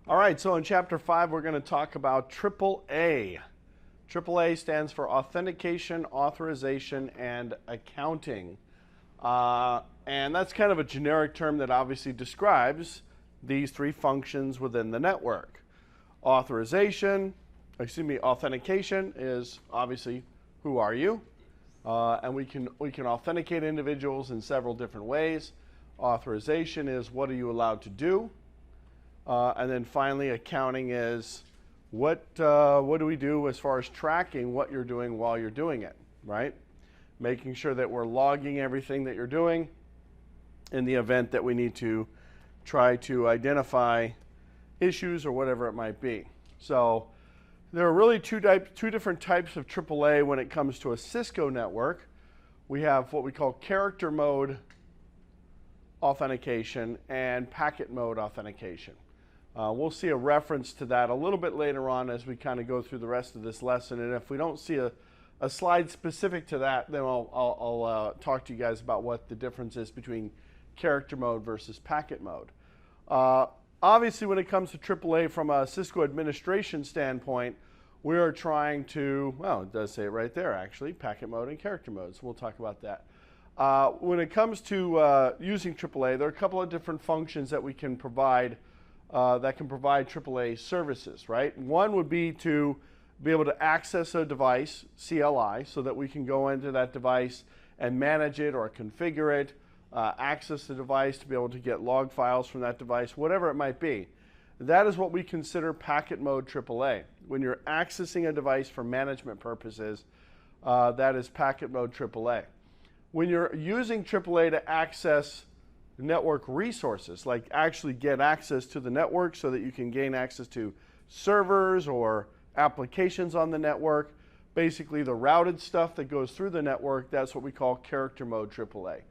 All right, so in Chapter 5, we're going to talk about AAA. AAA stands for Authentication, Authorization, and Accounting. And that's kind of a generic term that obviously describes these three functions within the network. Authentication is obviously who are you? And we can authenticate individuals in several different ways. Authorization is what are you allowed to do? And then finally, accounting is what do we do as far as tracking what you're doing while you're doing it, right? Making sure that we're logging everything that you're doing in the event that we need to try to identify issues or whatever it might be. So there are really two different types of AAA when it comes to a Cisco network. We have what we call character mode authentication and packet mode authentication. We'll see a reference to that a little bit later on as we kind of go through the rest of this lesson. And if we don't see a slide specific to that, then I'll talk to you guys about what the difference is between character mode versus packet mode. Obviously, when it comes to AAA from a Cisco administration standpoint, we are trying to, well, it does say it right there actually, packet mode and character mode. So we'll talk about that. When it comes to using AAA, there are a couple of different functions that we can provide that can provide AAA services, right? One would be to be able to access a device, CLI, so that we can go into that device and manage it or configure it, access the device to be able to get log files from that device, whatever it might be. That is what we consider packet mode AAA. When you're accessing a device for management purposes, that is packet mode AAA. When you're using AAA to access network resources, like actually get access to the network so that you can gain access to servers or applications on the network, basically the routed stuff that goes through the network, that's what we call character mode AAA.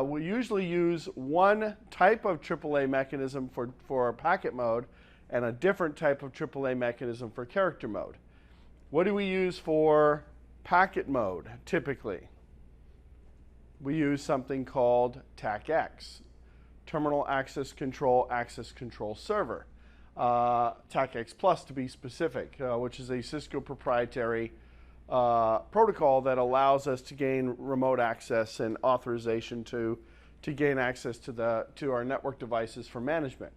We usually use one type of AAA mechanism for packet mode and a different type of AAA mechanism for character mode. What do we use for packet mode typically? We use something called TackX, Terminal Access Control Server. TackX Plus to be specific, which is a Cisco proprietary protocol that allows us to gain remote access and authorization to gain access to our network devices for management.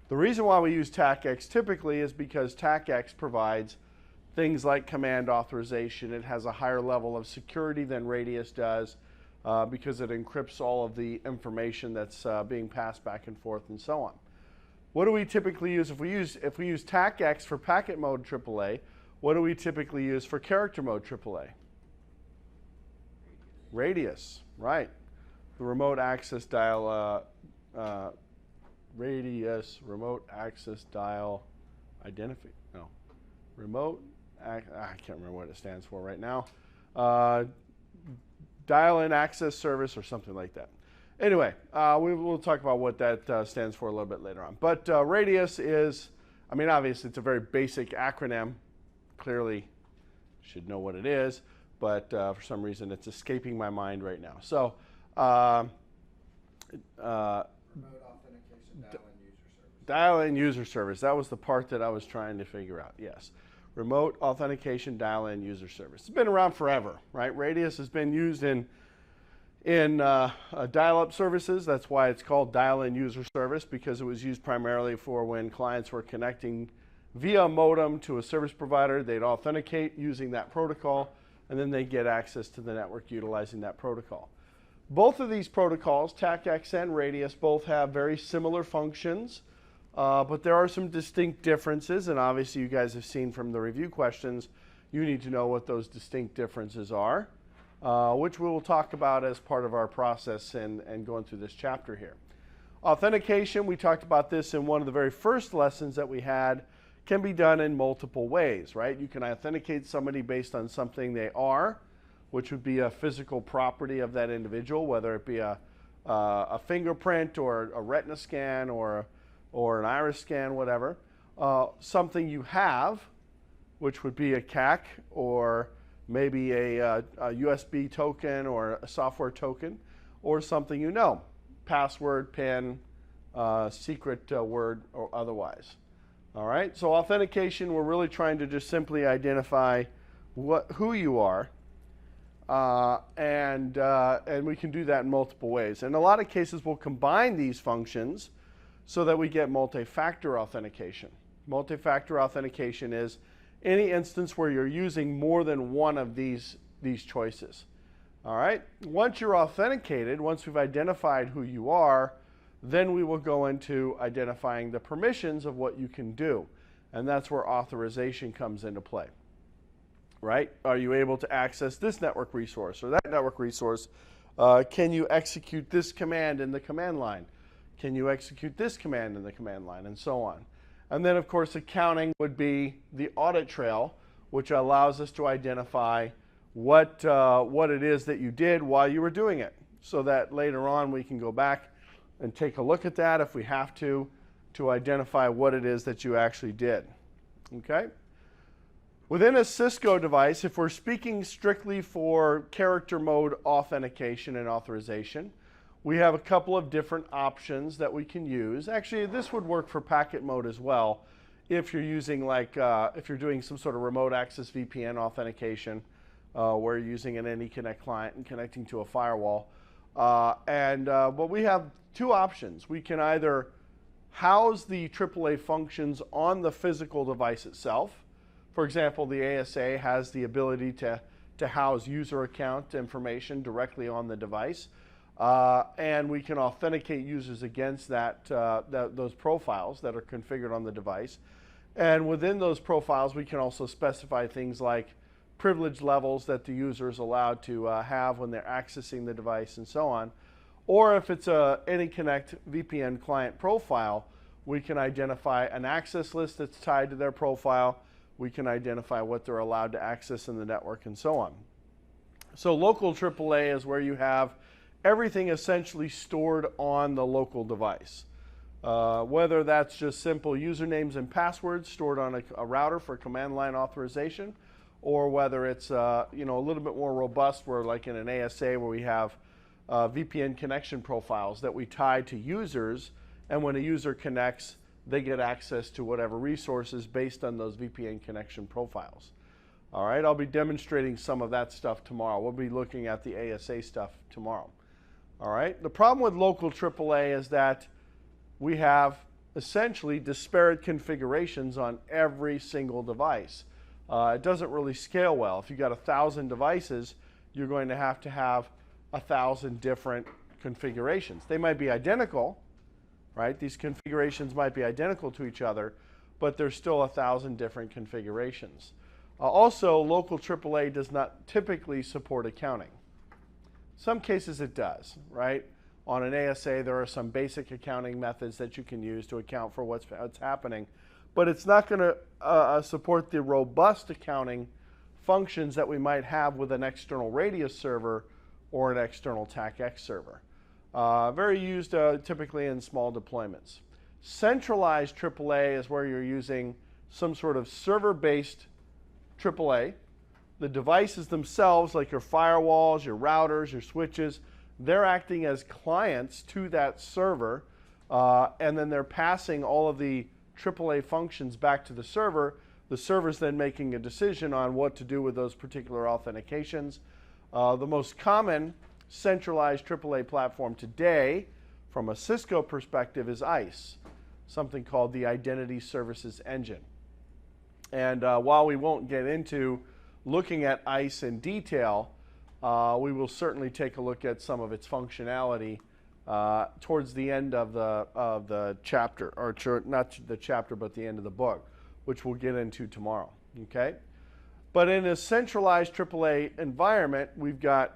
The reason why we use TackX typically is because TackX provides things like command authorization. It has a higher level of security than Radius does because it encrypts all of the information that's being passed back and forth and so on. What do we typically use? If we use TackX for packet mode AAA, what do we typically use for character mode AAA? Radius, right. The remote access dial, Radius, remote access dial identity, no. I can't remember what it stands for right now. Dial-in access service or something like that. Anyway, we'll talk about what that stands for a little bit later on. But Radius is, I mean, obviously it's a very basic acronym. Clearly should know what it is, but for some reason it's escaping my mind right now. So, remote authentication, dial-in user service. Dial-in user service. That was the part that I was trying to figure out, yes. Remote authentication dial-in user service. It's been around forever, right? Radius has been used in dial-up services. That's why it's called dial-in user service, because it was used primarily for when clients were connecting via modem to a service provider. They'd authenticate using that protocol, and then they get access to the network utilizing that protocol. Both of these protocols, TackX and Radius, both have very similar functions. But there are some distinct differences, and obviously you guys have seen from the review questions, you need to know what those distinct differences are, which we will talk about as part of our process and going through this chapter here. Authentication, we talked about this in one of the very first lessons that we had, can be done in multiple ways, right? You can authenticate somebody based on something they are, which would be a physical property of that individual, whether it be a fingerprint or a retina scan or an iris scan, whatever. Something you have, which would be a CAC or maybe a USB token or a software token, or something you know, password, PIN, secret word or otherwise. All right, so authentication, we're really trying to just simply identify who you are, and we can do that in multiple ways. In a lot of cases, we'll combine these functions so that we get multi-factor authentication. Multi-factor authentication is any instance where you're using more than one of these choices. All right, once you're authenticated, once we've identified who you are, then we will go into identifying the permissions of what you can do. And that's where authorization comes into play. Right? Are you able to access this network resource or that network resource? Can you execute this command in the command line? Can you execute this command in the command line? And so on. And then, of course, accounting would be the audit trail, which allows us to identify what it is that you did while you were doing it, so that later on we can go back and take a look at that if we have to identify what it is that you actually did. Okay? Within a Cisco device, if we're speaking strictly for character mode authentication and authorization, we have a couple of different options that we can use. Actually, this would work for packet mode as well if you're using if you're doing some sort of remote access VPN authentication where you're using an AnyConnect client and connecting to a firewall. But we have two options. We can either house the AAA functions on the physical device itself. For example, the ASA has the ability to house user account information directly on the device. And we can authenticate users against those profiles that are configured on the device. And within those profiles, we can also specify things like privilege levels that the user is allowed to have when they're accessing the device and so on. Or if it's a AnyConnect VPN client profile, we can identify an access list that's tied to their profile. We can identify what they're allowed to access in the network and so on. So local AAA is where you have everything essentially stored on the local device. Whether that's just simple usernames and passwords stored on a router for command line authorization, or whether it's a little bit more robust, where like in an ASA where we have VPN connection profiles that we tie to users, and when a user connects, they get access to whatever resources based on those VPN connection profiles. All right, I'll be demonstrating some of that stuff tomorrow. We'll be looking at the ASA stuff tomorrow. All right, the problem with local AAA is that we have essentially disparate configurations on every single device. It doesn't really scale well. If you've got 1,000 devices, you're going to have 1,000 different configurations. They might be identical, right? These configurations might be identical to each other, but there's still 1,000 different configurations. Also, local AAA does not typically support accounting. Some cases it does, right? On an ASA, there are some basic accounting methods that you can use to account for what's happening, but it's not going to support the robust accounting functions that we might have with an external Radius server or an external TackX server. Very used typically in small deployments. Centralized AAA is where you're using some sort of server-based AAA. The devices themselves, like your firewalls, your routers, your switches, they're acting as clients to that server, and then they're passing all of the AAA functions back to the server. The server's then making a decision on what to do with those particular authentications. The most common centralized AAA platform today, from a Cisco perspective, is ICE, something called the Identity Services Engine. And while we won't get into looking at ICE in detail, we will certainly take a look at some of its functionality towards the end of the chapter, or not the chapter, but the end of the book, which we'll get into tomorrow. Okay? But in a centralized AAA environment, we've got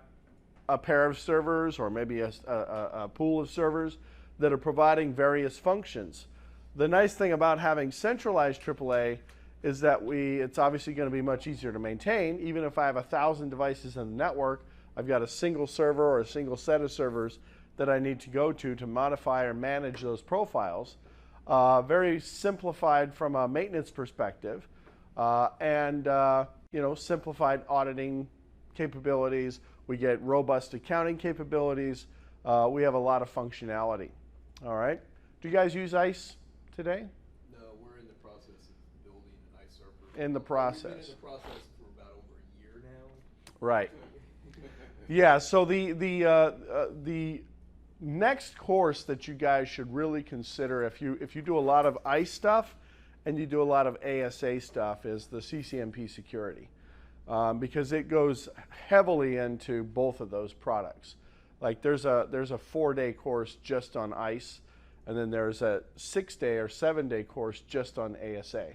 a pair of servers, or maybe a pool of servers that are providing various functions. The nice thing about having centralized AAA is that it's obviously going to be much easier to maintain. Even if I have 1,000 devices in the network, I've got a single server or a single set of servers that I need to go to modify or manage those profiles. Very simplified from a maintenance perspective, and simplified auditing capabilities. We get robust accounting capabilities. We have a lot of functionality. All right. Do you guys use ICE today? No, we're in the process of building an ICE server. In the process. We've been in the process for about over a year now. Right. Yeah. So the next course that you guys should really consider if you do a lot of ICE stuff and you do a lot of ASA stuff is the CCNP security, because it goes heavily into both of those products. Like there's a 4-day course just on ICE, and then there's a 6-day or 7-day course just on ASA.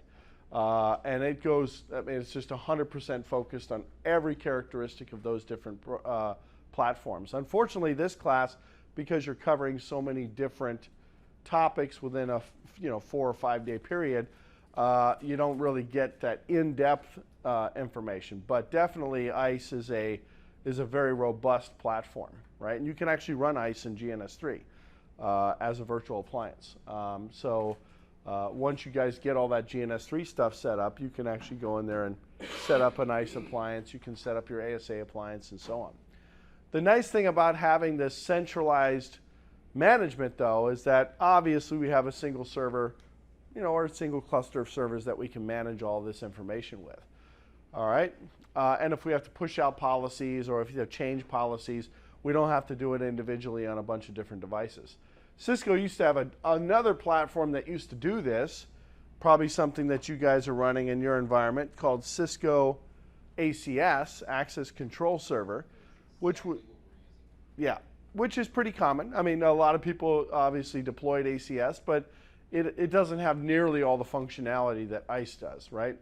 And it goes, I mean, it's just 100% focused on every characteristic of those different platforms. Unfortunately, this class, because you're covering so many different topics within a 4 or 5 day period, you don't really get that in-depth information. But definitely, ICE is a very robust platform, right? And you can actually run ICE in GNS3 as a virtual appliance. Once you guys get all that GNS3 stuff set up, you can actually go in there and set up an ICE appliance. You can set up your ASA appliance and so on. The nice thing about having this centralized management, though, is that obviously we have a single server, or a single cluster of servers that we can manage all this information with. All right? And if we have to push out policies or if you have to change policies, we don't have to do it individually on a bunch of different devices. Cisco used to have another platform that used to do this, probably something that you guys are running in your environment, called Cisco ACS, Access Control Server, which is pretty common. I mean, a lot of people obviously deployed ACS, but it doesn't have nearly all the functionality that ICE does, right?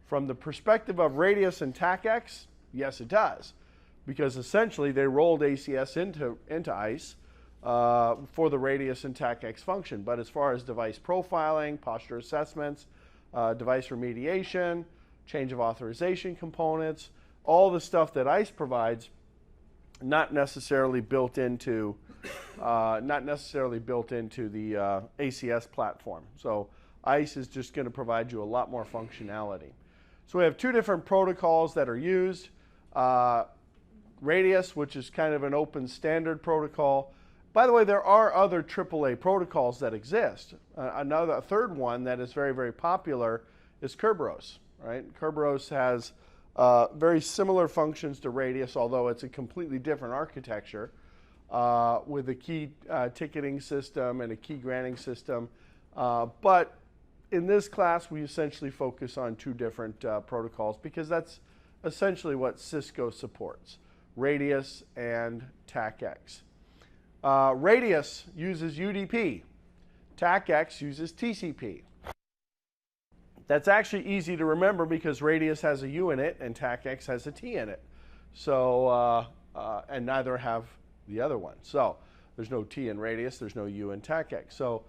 From the perspective of Radius and TackX, yes, it does, because essentially they rolled ACS into ICE for the Radius and TackX function. But as far as device profiling, posture assessments, device remediation, change of authorization components, all the stuff that ICE provides, not necessarily built into the ACS platform. So ICE is just going to provide you a lot more functionality. So we have 2 different protocols that are used. Radius, which is kind of an open standard protocol. By the way, there are other AAA protocols that exist. A third one that is very, very popular is Kerberos, right? Kerberos has very similar functions to Radius, although it's a completely different architecture with a key ticketing system and a key granting system. But in this class, we essentially focus on 2 different protocols because that's essentially what Cisco supports, Radius and TackX. Radius uses UDP. TackX uses TCP. That's actually easy to remember because Radius has a U in it and TackX has a T in it. So, and neither have the other one. So there's no T in Radius, there's no U in TackX. So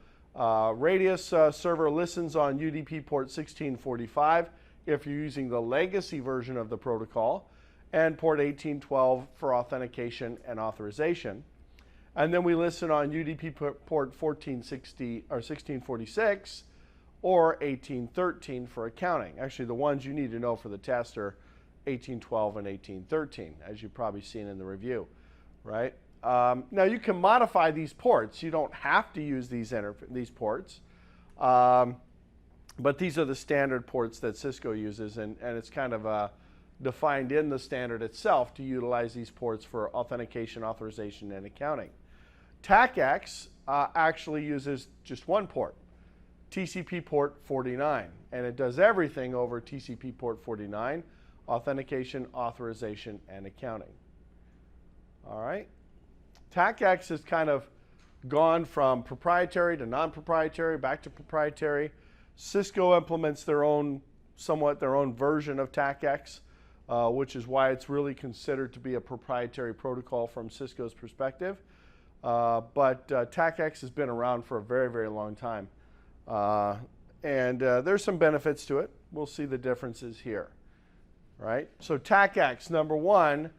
Radius server listens on UDP port 1645 if you're using the legacy version of the protocol, and port 1812 for authentication and authorization. And then we listen on UDP port 1460 or 1646 or 1813 for accounting. Actually, the ones you need to know for the test are 1812 and 1813, as you've probably seen in the review, right? Now, you can modify these ports. You don't have to use these ports, but these are the standard ports that Cisco uses, and it's kind of defined in the standard itself to utilize these ports for authentication, authorization, and accounting. TackX actually uses just one port, TCP port 49, and it does everything over TCP port 49, authentication, authorization, and accounting. All right. TackX has kind of gone from proprietary to non-proprietary, back to proprietary. Cisco implements somewhat their own version of TackX, which is why it's really considered to be a proprietary protocol from Cisco's perspective. But TackX has been around for a very, very long time. And there's some benefits to it. We'll see the differences here. Right? So TackX, number one,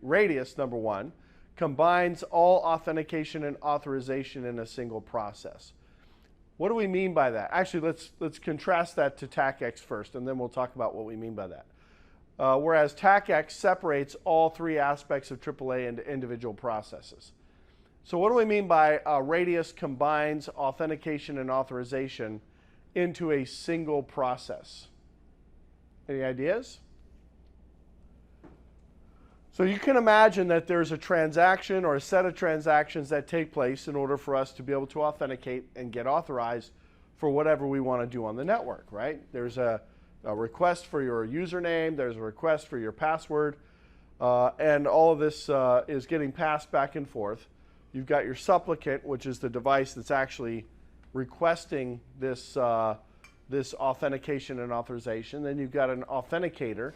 Radius, number one, combines all authentication and authorization in a single process. What do we mean by that? Actually, let's contrast that to TackX first, and then we'll talk about what we mean by that. Whereas TackX separates all 3 aspects of AAA into individual processes. So what do we mean by Radius combines authentication and authorization into a single process? Any ideas? So you can imagine that there's a transaction or a set of transactions that take place in order for us to be able to authenticate and get authorized for whatever we want to do on the network, right? There's a request for your username, there's a request for your password, and all of this is getting passed back and forth. You've got your supplicant, which is the device that's actually requesting this, this authentication and authorization. Then you've got an authenticator,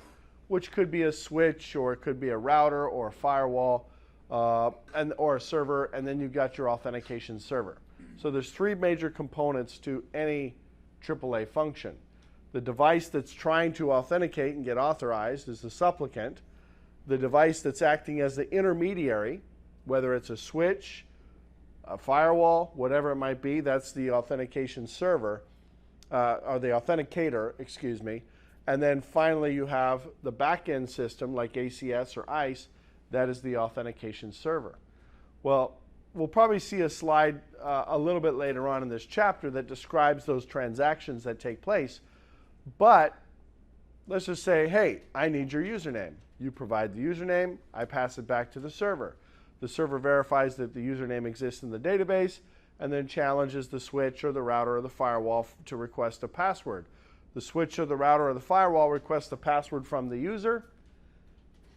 which could be a switch, or it could be a router, or a firewall, or a server, and then you've got your authentication server. So there's three major components to any AAA function. The device that's trying to authenticate and get authorized is the supplicant. The device that's acting as the intermediary, whether it's a switch, a firewall, whatever it might be, that's the authentication server, or the authenticator, excuse me. And then finally you have the back-end system like ACS or ICE, that is the authentication server. Well, we'll probably see a slide a little bit later on in this chapter that describes those transactions that take place. But let's just say, hey, I need your username. You provide the username, I pass it back to the server. The server verifies that the username exists in the database and then challenges the switch or the router or the firewall to request a password. The switch or the router or the firewall requests the password from the user.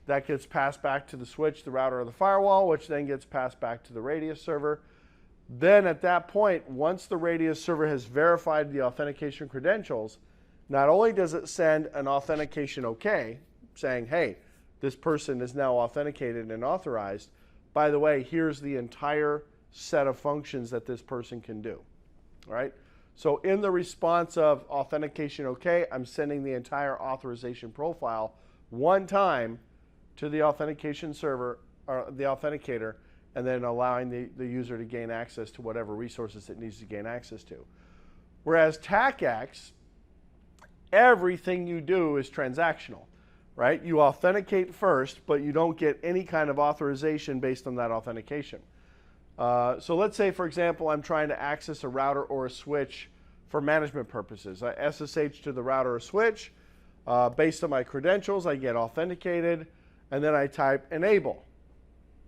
That gets passed back to the switch, the router, or the firewall, which then gets passed back to the Radius server. Then at that point, once the Radius server has verified the authentication credentials, not only does it send an authentication OK, saying, hey, this person is now authenticated and authorized. By the way, here's the entire set of functions that this person can do. All right? So in the response of authentication OK, I'm sending the entire authorization profile one time to the authentication server, or the authenticator, and then allowing the user to gain access to whatever resources it needs to gain access to. Whereas TackX, everything you do is transactional, right? You authenticate first, but you don't get any kind of authorization based on that authentication. So let's say, for example, I'm trying to access a router or a switch for management purposes. I SSH to the router or switch. Based on my credentials, I get authenticated, and then I type enable.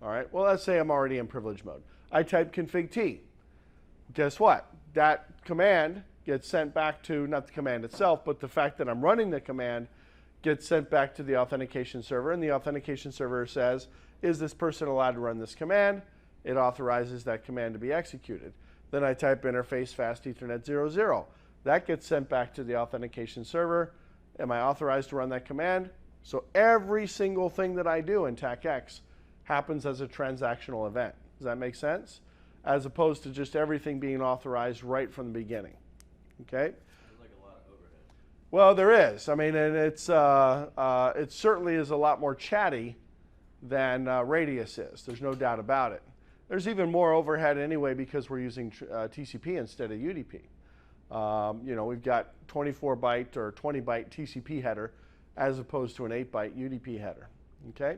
All right, well, let's say I'm already in privilege mode. I type config T. Guess what? That command gets sent back to, not the command itself, but the fact that I'm running the command gets sent back to the authentication server, and the authentication server says, is this person allowed to run this command? It authorizes that command to be executed. Then I type interface fast Ethernet 00. That gets sent back to the authentication server. Am I authorized to run that command? So every single thing that I do in TackX happens as a transactional event. Does that make sense? As opposed to just everything being authorized right from the beginning. Okay? There's like a lot of overhead. Well, there is. I mean, and it certainly is a lot more chatty than Radius is. There's no doubt about it. There's even more overhead anyway because we're using TCP instead of UDP. You know, we've got 24-byte or 20-byte TCP header as opposed to an 8-byte UDP header. Okay?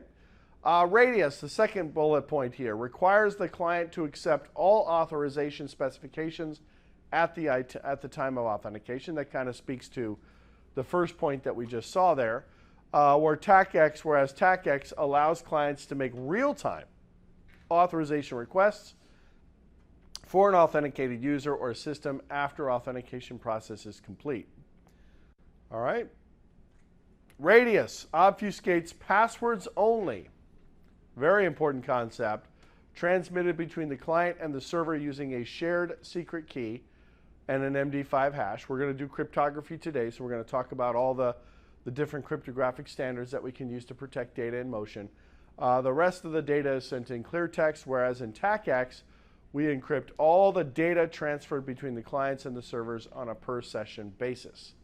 Radius, the second bullet point here, requires the client to accept all authorization specifications at the time of authentication. That kind of speaks to the first point that we just saw there, whereas TackX allows clients to make real-time authorization requests for an authenticated user or system after authentication process is complete. All right. Radius obfuscates passwords only. Very important concept. Transmitted between the client and the server using a shared secret key and an MD5 hash. We're going to do cryptography today, so we're going to talk about all the different cryptographic standards that we can use to protect data in motion. The rest of the data is sent in clear text, whereas in TackX, we encrypt all the data transferred between the clients and the servers on a per session basis.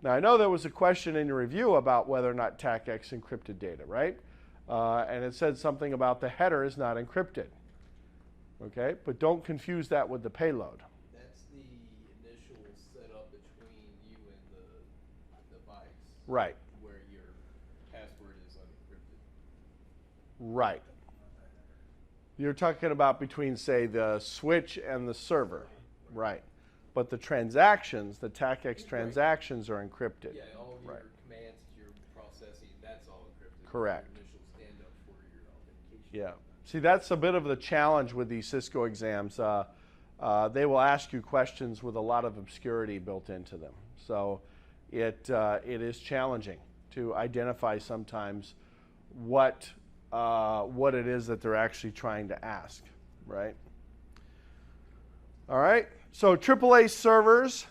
Now, I know there was a question in your review about whether or not TackX encrypted data, right? And it said something about the header is not encrypted. Okay, but don't confuse that with the payload. That's the initial setup between you and the device. Right. Where your password is unencrypted. Right. You're talking about between, say, the switch and the server, right? But the transactions, the TackX transactions are encrypted. Yeah, all of your right. commands that you're processing, that's all encrypted. Correct. Your initial stand-up for your authentication. Yeah. See, that's a bit of the challenge with these Cisco exams. They will ask you questions with a lot of obscurity built into them. So it is challenging to identify sometimes what it is that they're actually trying to ask, right? All right. So AAA servers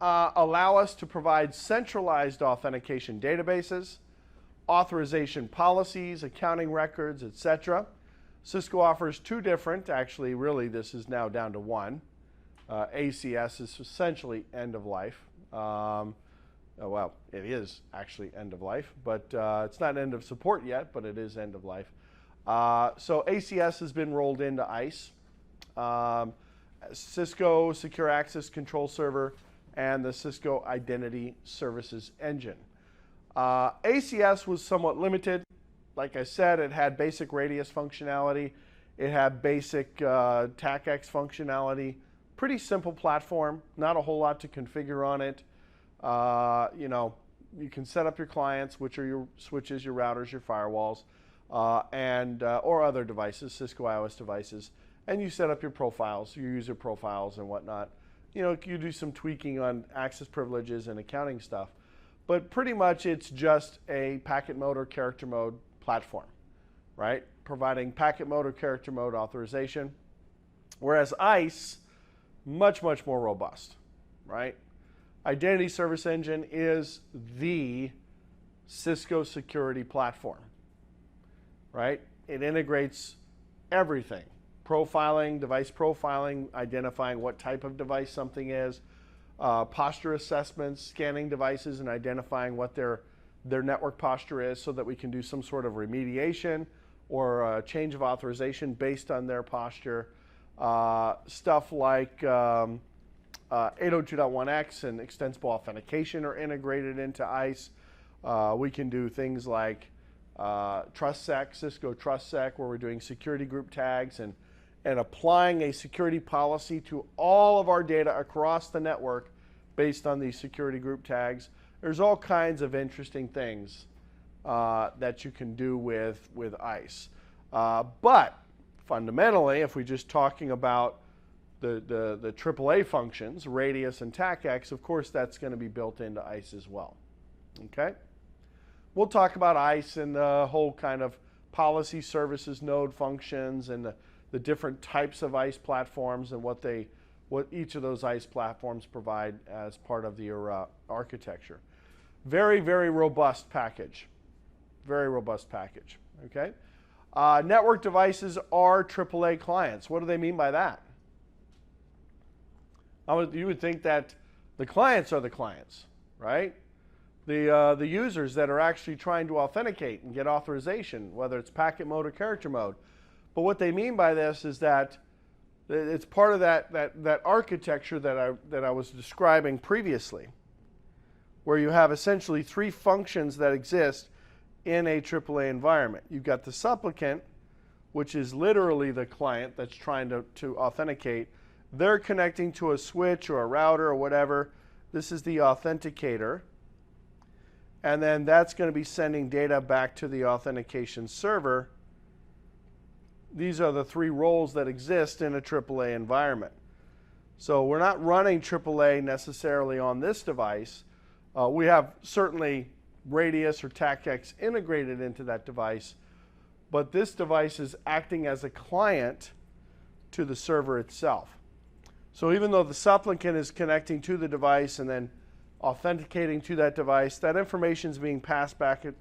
allow us to provide centralized authentication databases, authorization policies, accounting records, etc. Cisco offers two different, actually really this is now down to one. ACS is essentially end of life. Well, it is actually end of life, but it's not end of support yet, but it is end of life. So ACS has been rolled into ICE. Cisco Secure Access Control Server and the Cisco Identity Services Engine. ACS was somewhat limited. Like I said, it had basic radius functionality. It had basic TackX functionality. Pretty simple platform, not a whole lot to configure on it. You know, you can set up your clients, which are your switches, your routers, your firewalls, or other devices, Cisco iOS devices, and you set up your profiles, your user profiles and whatnot. You know, you do some tweaking on access privileges and accounting stuff, but pretty much it's just a packet mode or character mode platform, right? Providing packet mode or character mode authorization, whereas ICE, much more robust, right? Identity Service Engine is the Cisco security platform, right? It integrates everything. Profiling, device profiling, identifying what type of device something is, posture assessments, scanning devices and identifying what their network posture is so that we can do some sort of remediation or a change of authorization based on their posture. Stuff like 802.1x and extensible authentication are integrated into ICE. We can do things like TrustSec, Cisco TrustSec, where we're doing security group tags and applying a security policy to all of our data across the network based on these security group tags. There's all kinds of interesting things that you can do with ICE. But fundamentally, if we're just talking about the AAA functions, Radius and TackX, of course that's going to be built into ICE as well. Okay? We'll talk about ICE and the whole kind of policy services node functions and the different types of ICE platforms and what each of those ICE platforms provide as part of your architecture. Very robust package. Very robust package. Okay? Network devices are AAA clients. What do they mean by that? You would think that the clients are the clients, right? The users that are actually trying to authenticate and get authorization, whether it's packet mode or character mode. But what they mean by this is that it's part of that architecture that I was describing previously, where you have essentially three functions that exist in a AAA environment. You've got the supplicant, which is literally the client that's trying to authenticate. They're connecting to a switch or a router or whatever. This is the authenticator. And then that's going to be sending data back to the authentication server. These are the three roles that exist in a AAA environment. So we're not running AAA necessarily on this device. We have certainly Radius or TackX integrated into that device, but this device is acting as a client to the server itself. So even though the supplicant is connecting to the device and then authenticating to that device, that information is being passed back to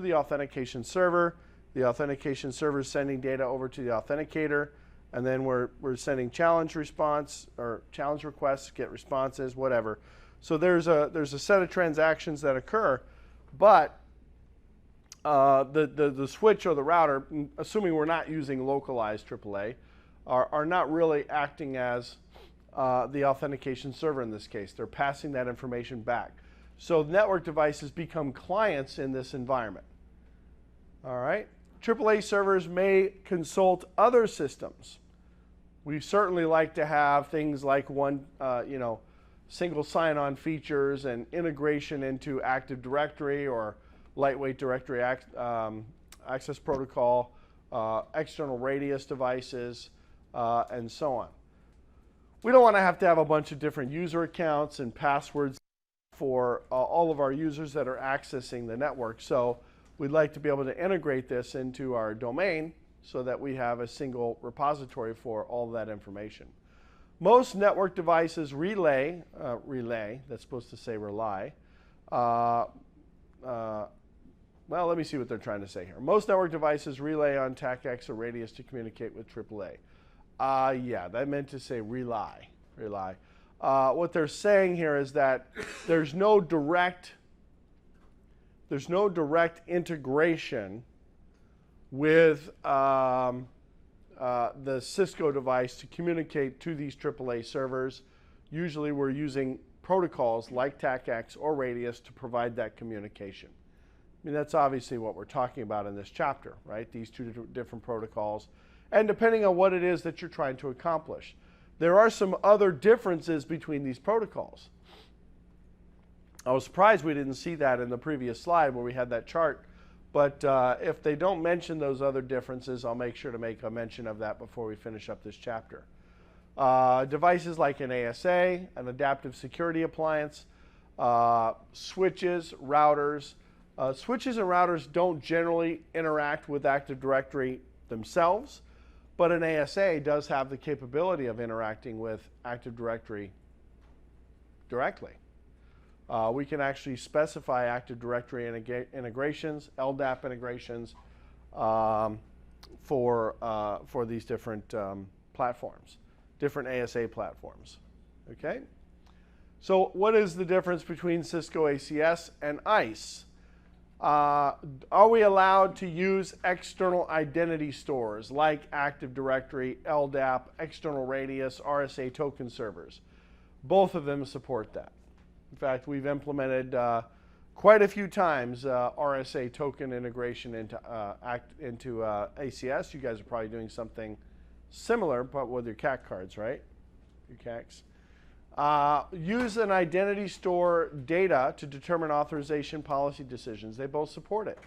the authentication server. The authentication server is sending data over to the authenticator, and then we're sending challenge response or challenge requests, get responses, whatever. So there's a set of transactions that occur, but the switch or the router, assuming we're not using localized AAA, are not really acting as the authentication server in this case. They're passing that information back. So network devices become clients in this environment. All right? AAA servers may consult other systems. We certainly like to have things like single sign-on features and integration into Active Directory or lightweight directory access protocol, external radius devices, and so on. We don't want to have a bunch of different user accounts and passwords for all of our users that are accessing the network. So we'd like to be able to integrate this into our domain so that we have a single repository for all of that information. Most network devices relay, that's supposed to say rely. Well, let me see what they're trying to say here. Most network devices relay on TackX or Radius to communicate with AAA. Yeah, that meant to say rely. What they're saying here is that there's no direct integration with the Cisco device to communicate to these AAA servers. Usually we're using protocols like TackX or Radius to provide that communication. I mean, that's obviously what we're talking about in this chapter, right? These two different protocols. And depending on what it is that you're trying to accomplish. There are some other differences between these protocols. I was surprised we didn't see that in the previous slide where we had that chart. But if they don't mention those other differences, I'll make sure to make a mention of that before we finish up this chapter. Devices like an ASA, an adaptive security appliance, switches, routers. Switches and routers don't generally interact with Active Directory themselves, but an ASA does have the capability of interacting with Active Directory directly. We can actually specify Active Directory integrations, LDAP integrations for these different platforms, different ASA platforms. Okay? So what is the difference between Cisco ACS and ICE? Are we allowed to use external identity stores like Active Directory, LDAP, external radius, RSA token servers? Both of them support that. In fact, we've implemented quite a few times RSA token integration into ACS. You guys are probably doing something similar, but with your CAC cards, right? Your CACs. Use an identity store data to determine authorization policy decisions. They both support it.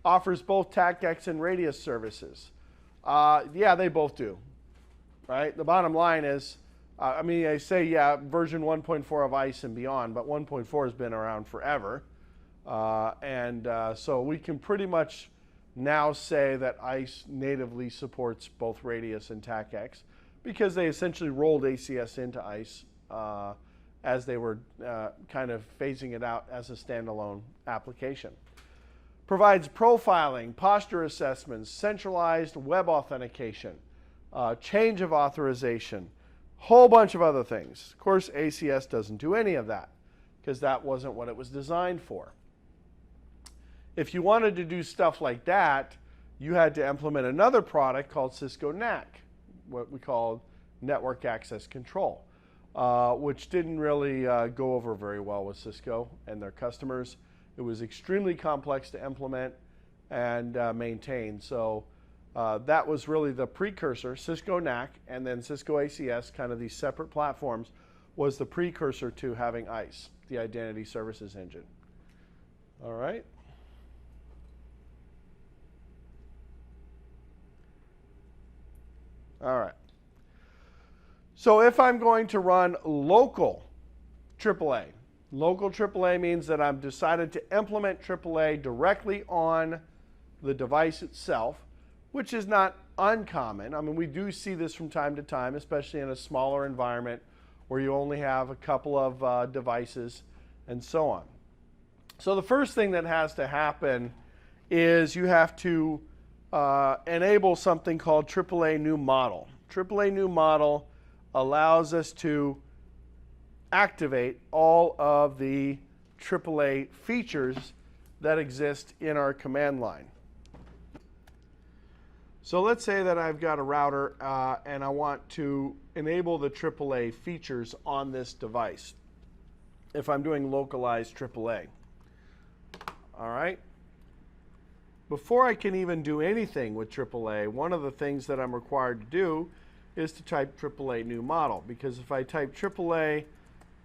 Offers both TackX and Radius services. Yeah, they both do. Right? The bottom line is, I say, yeah, version 1.4 of ICE and beyond, but 1.4 has been around forever. So we can pretty much now say that ICE natively supports both Radius and TackX, because they essentially rolled ACS into ICE as they were kind of phasing it out as a standalone application. Provides profiling, posture assessments, centralized web authentication, change of authorization, whole bunch of other things. Of course, ACS doesn't do any of that because that wasn't what it was designed for. If you wanted to do stuff like that, you had to implement another product called Cisco NAC, what we call Network Access Control, which didn't really go over very well with Cisco and their customers. It was extremely complex to implement and maintain. So that was really the precursor. Cisco NAC and then Cisco ACS, kind of these separate platforms, was the precursor to having ICE, the Identity Services Engine. All right. All right. So if I'm going to run local AAA, local AAA means that I've decided to implement AAA directly on the device itself, which is not uncommon. I mean, we do see this from time to time, especially in a smaller environment where you only have a couple of devices and so on. So the first thing that has to happen is you have to enable something called AAA New Model. AAA New Model allows us to activate all of the AAA features that exist in our command line. So let's say that I've got a router and I want to enable the AAA features on this device if I'm doing localized AAA. All right. before I can even do anything with AAA, one of the things that I'm required to do is to type AAA new model. Because if I type AAA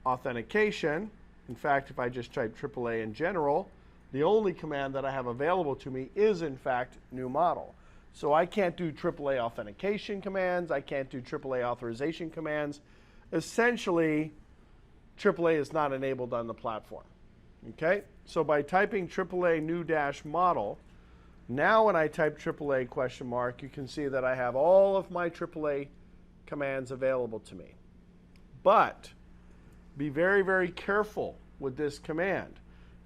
authentication, in fact, if I just type AAA in general, the only command that I have available to me is, in fact, new model. So I can't do AAA authentication commands. I can't do AAA authorization commands. Essentially, AAA is not enabled on the platform. Okay? So by typing AAA new dash model, now when I type AAA question mark, you can see that I have all of my AAA commands available to me. But be very, very careful with this command.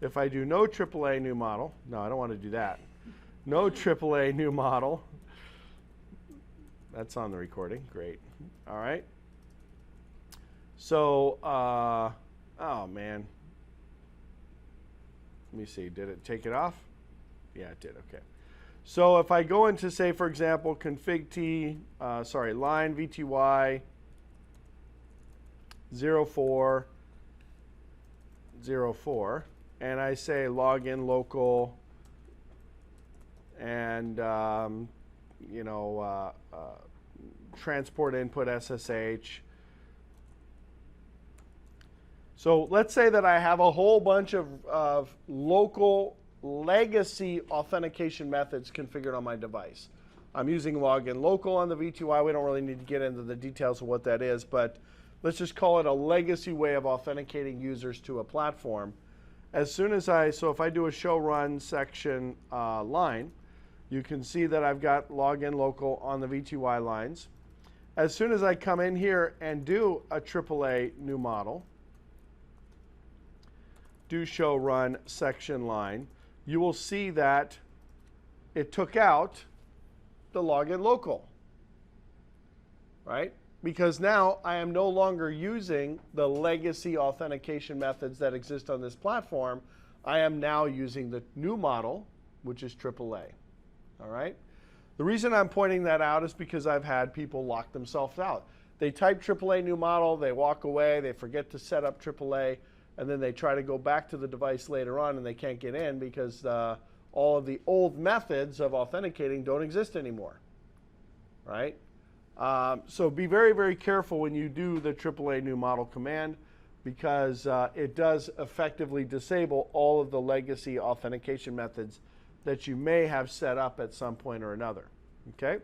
If I do no AAA new model, no, I don't want to do that. No AAA new model. That's on the recording. Great. All right. So, oh man. Let me see. Did it take it off? Yeah, it did. Okay. So if I go into, say, for example, config T, line VTY 0404, and I say login local and transport input SSH. So let's say that I have a whole bunch of local legacy authentication methods configured on my device. I'm using login local on the VTY. We don't really need to get into the details of what that is, but let's just call it a legacy way of authenticating users to a platform. As soon as so if I do a show run section line, you can see that I've got login local on the VTY lines. As soon as I come in here and do a AAA new model, do show run section line, you will see that it took out the login local, right? Because now I am no longer using the legacy authentication methods that exist on this platform. I am now using the new model, which is AAA, all right? The reason I'm pointing that out is because I've had people lock themselves out. They type AAA new model, they walk away, they forget to set up AAA, and then they try to go back to the device later on and they can't get in because all of the old methods of authenticating don't exist anymore, right? So be very, very careful when you do the AAA new model command because it does effectively disable all of the legacy authentication methods that you may have set up at some point or another, okay?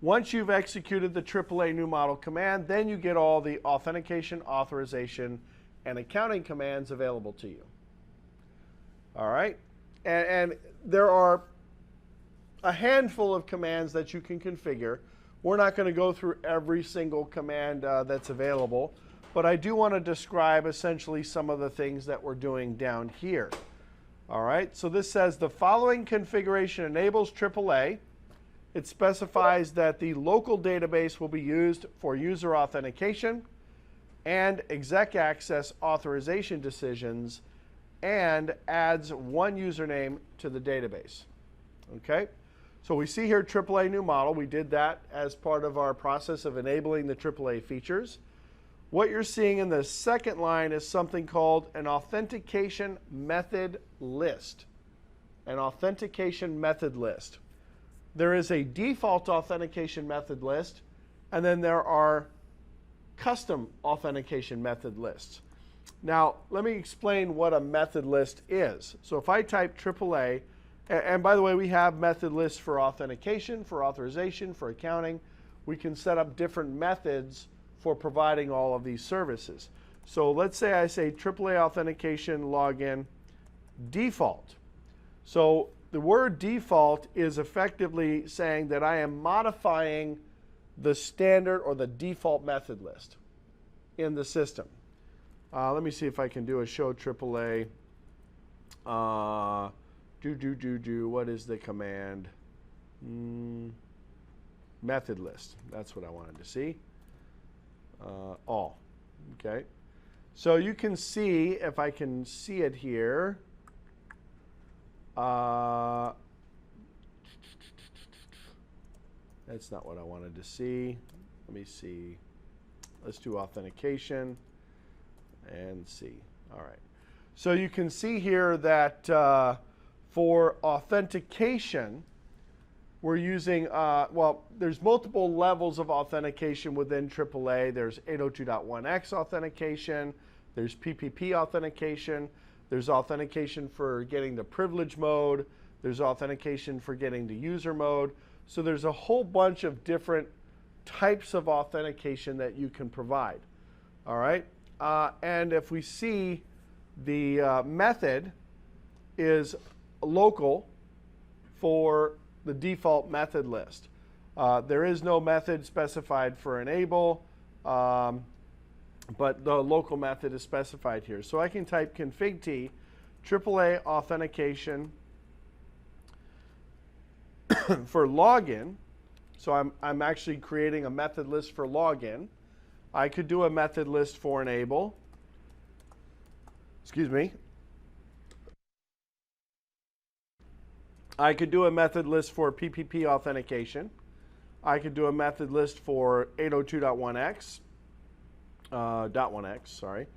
Once you've executed the AAA new model command, then you get all the authentication, authorization, and accounting commands available to you. All right? And there are a handful of commands that you can configure. We're not going to go through every single command that's available, but I do want to describe essentially some of the things that we're doing down here. All right? So this says the following configuration enables AAA. It specifies that the local database will be used for user authentication and exec access authorization decisions, and adds one username to the database. Okay? So we see here AAA new model. We did that as part of our process of enabling the AAA features. What you're seeing in the second line is something called an authentication method list. An authentication method list. There is a default authentication method list, and then there are custom authentication method lists. Now, let me explain what a method list is. So if I type AAA, and by the way, we have method lists for authentication, for authorization, for accounting. We can set up different methods for providing all of these services. So let's say I say AAA authentication login default. So the word default is effectively saying that I am modifying the standard or the default method list in the system. Let me see if I can do a show AAA. What is the command? Method list. That's what I wanted to see. All. Okay. So you can see, if I can see it here, that's not what I wanted to see. Let me see. Let's do authentication and see. All right. So you can see here that For authentication, we're using, well, there's multiple levels of authentication within AAA. There's 802.1x authentication. There's PPP authentication. There's authentication for getting the privilege mode. There's authentication for getting the user mode. So there's a whole bunch of different types of authentication that you can provide. All right? And if we see the method is local for the default method list. There is no method specified for enable, but the local method is specified here. So I can type config t AAA authentication for login. So I'm actually creating a method list for login. I could do a method list for enable. Excuse me. I could do a method list for PPP authentication. I could do a method list for 802.1x, .1x, sorry.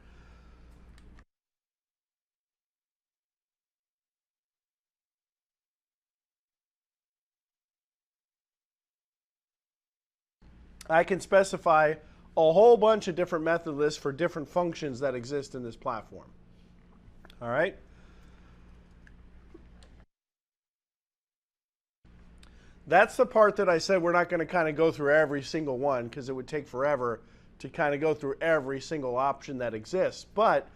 I can specify a whole bunch of different method lists for different functions that exist in this platform. All right? That's the part that I said we're not going to kind of go through every single one because it would take forever to kind of go through every single option that exists. But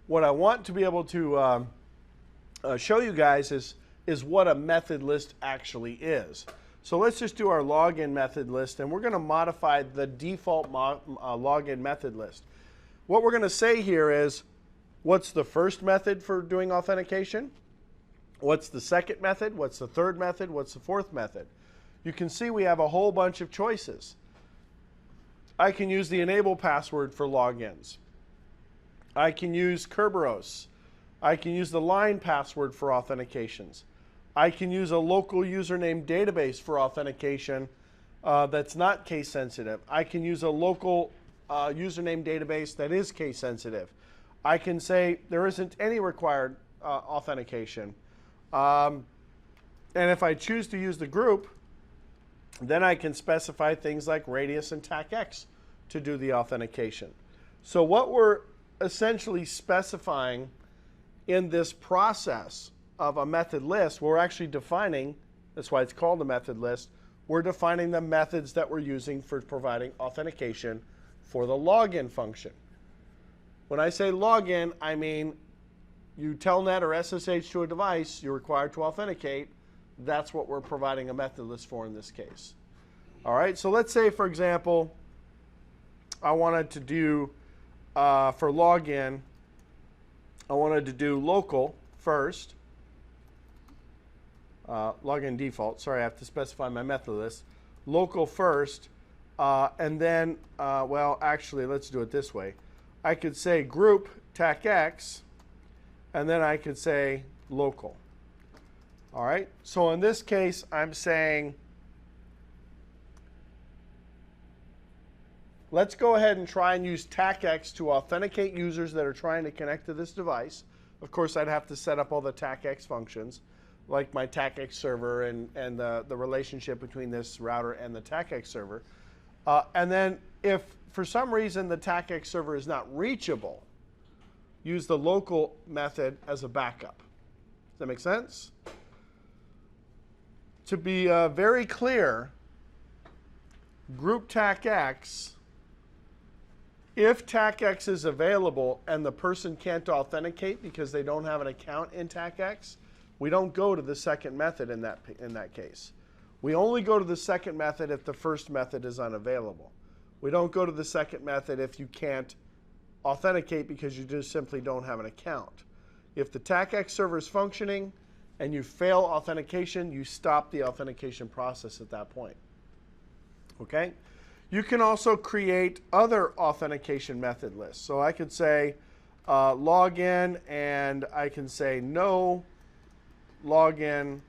what I want to be able to show you guys is what a method list actually is. So let's just do our login method list, and we're going to modify the default login method list. What we're going to say here is, what's the first method for doing authentication? What's the second method? What's the third method? What's the fourth method? You can see we have a whole bunch of choices. I can use the enable password for logins. I can use Kerberos. I can use the line password for authentications. I can use a local username database for authentication that's not case sensitive. I can use a local username database that is case sensitive. I can say there isn't any required authentication. And if I choose to use the group, then I can specify things like radius and TackX to do the authentication. So what we're essentially specifying in this process of a method list, we're actually defining, that's why it's called a method list, we're defining the methods that we're using for providing authentication for the login function. When I say login, I mean you telnet or SSH to a device, you're required to authenticate. That's what we're providing a method list for in this case. All right, so let's say, for example, I wanted to do, for login, I wanted to do local first. Login default, sorry, I have to specify my method list. Local first, and then, well, actually, let's do it this way. I could say group TackX, and then I could say local. All right, so in this case, I'm saying, let's go ahead and try and use TackX to authenticate users that are trying to connect to this device. Of course, I'd have to set up all the TackX functions, like my TackX server and the relationship between this router and the TackX server. And then if for some reason the TackX server is not reachable, use the local method as a backup. Does that make sense? To be very clear, group TackX, if TackX is available and the person can't authenticate because they don't have an account in TackX, we don't go to the second method in that case. We only go to the second method if the first method is unavailable. We don't go to the second method if you can't authenticate because you just simply don't have an account. If the TackX server is functioning and you fail authentication, you stop the authentication process at that point. Okay? You can also create other authentication method lists. So I could say login, and I can say no login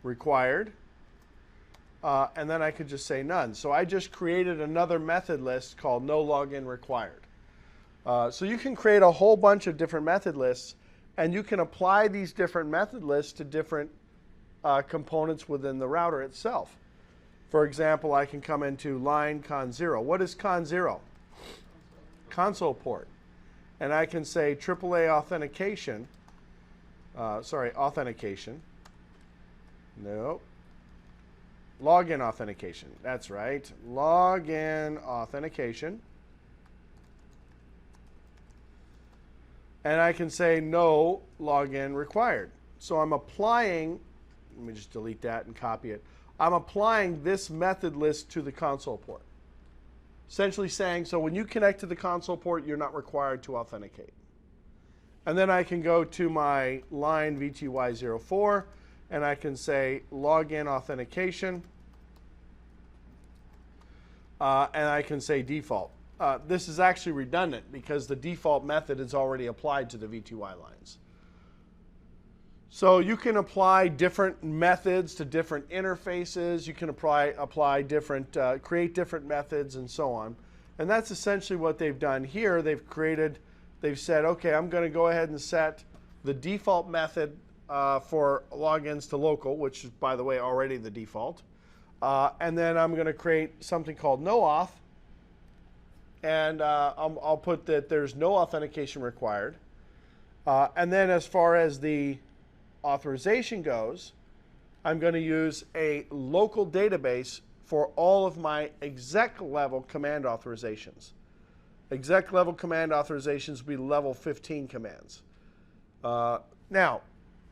required. And then I could just say none. So I just created another method list called no login required. So you can create a whole bunch of different method lists, And you can apply these different method lists to different components within the router itself. For example, I can come into line con 0. What is con 0? Console port. And I can say AAA authentication. Authentication. No. Login authentication. That's right. Login authentication. And I can say no login required. So I'm applying, let me just delete that and copy it. I'm applying this method list to the console port. Essentially saying, so when you connect to the console port, you're not required to authenticate. And then I can go to my line VTY04, and I can say login authentication. And I can say default. This is actually redundant because the default method is already applied to the VTY lines. So you can apply different methods to different interfaces. You can apply different, create different methods and so on. And that's essentially what they've done here. They've said, okay, I'm going to go ahead and set the default method for logins to local, which is, by the way, already the default. And then I'm going to create something called no auth. And I'll put that there's no authentication required. And then as far as the authorization goes, I'm going to use a local database for all of my exec level command authorizations. Exec level command authorizations will be level 15 commands. Now,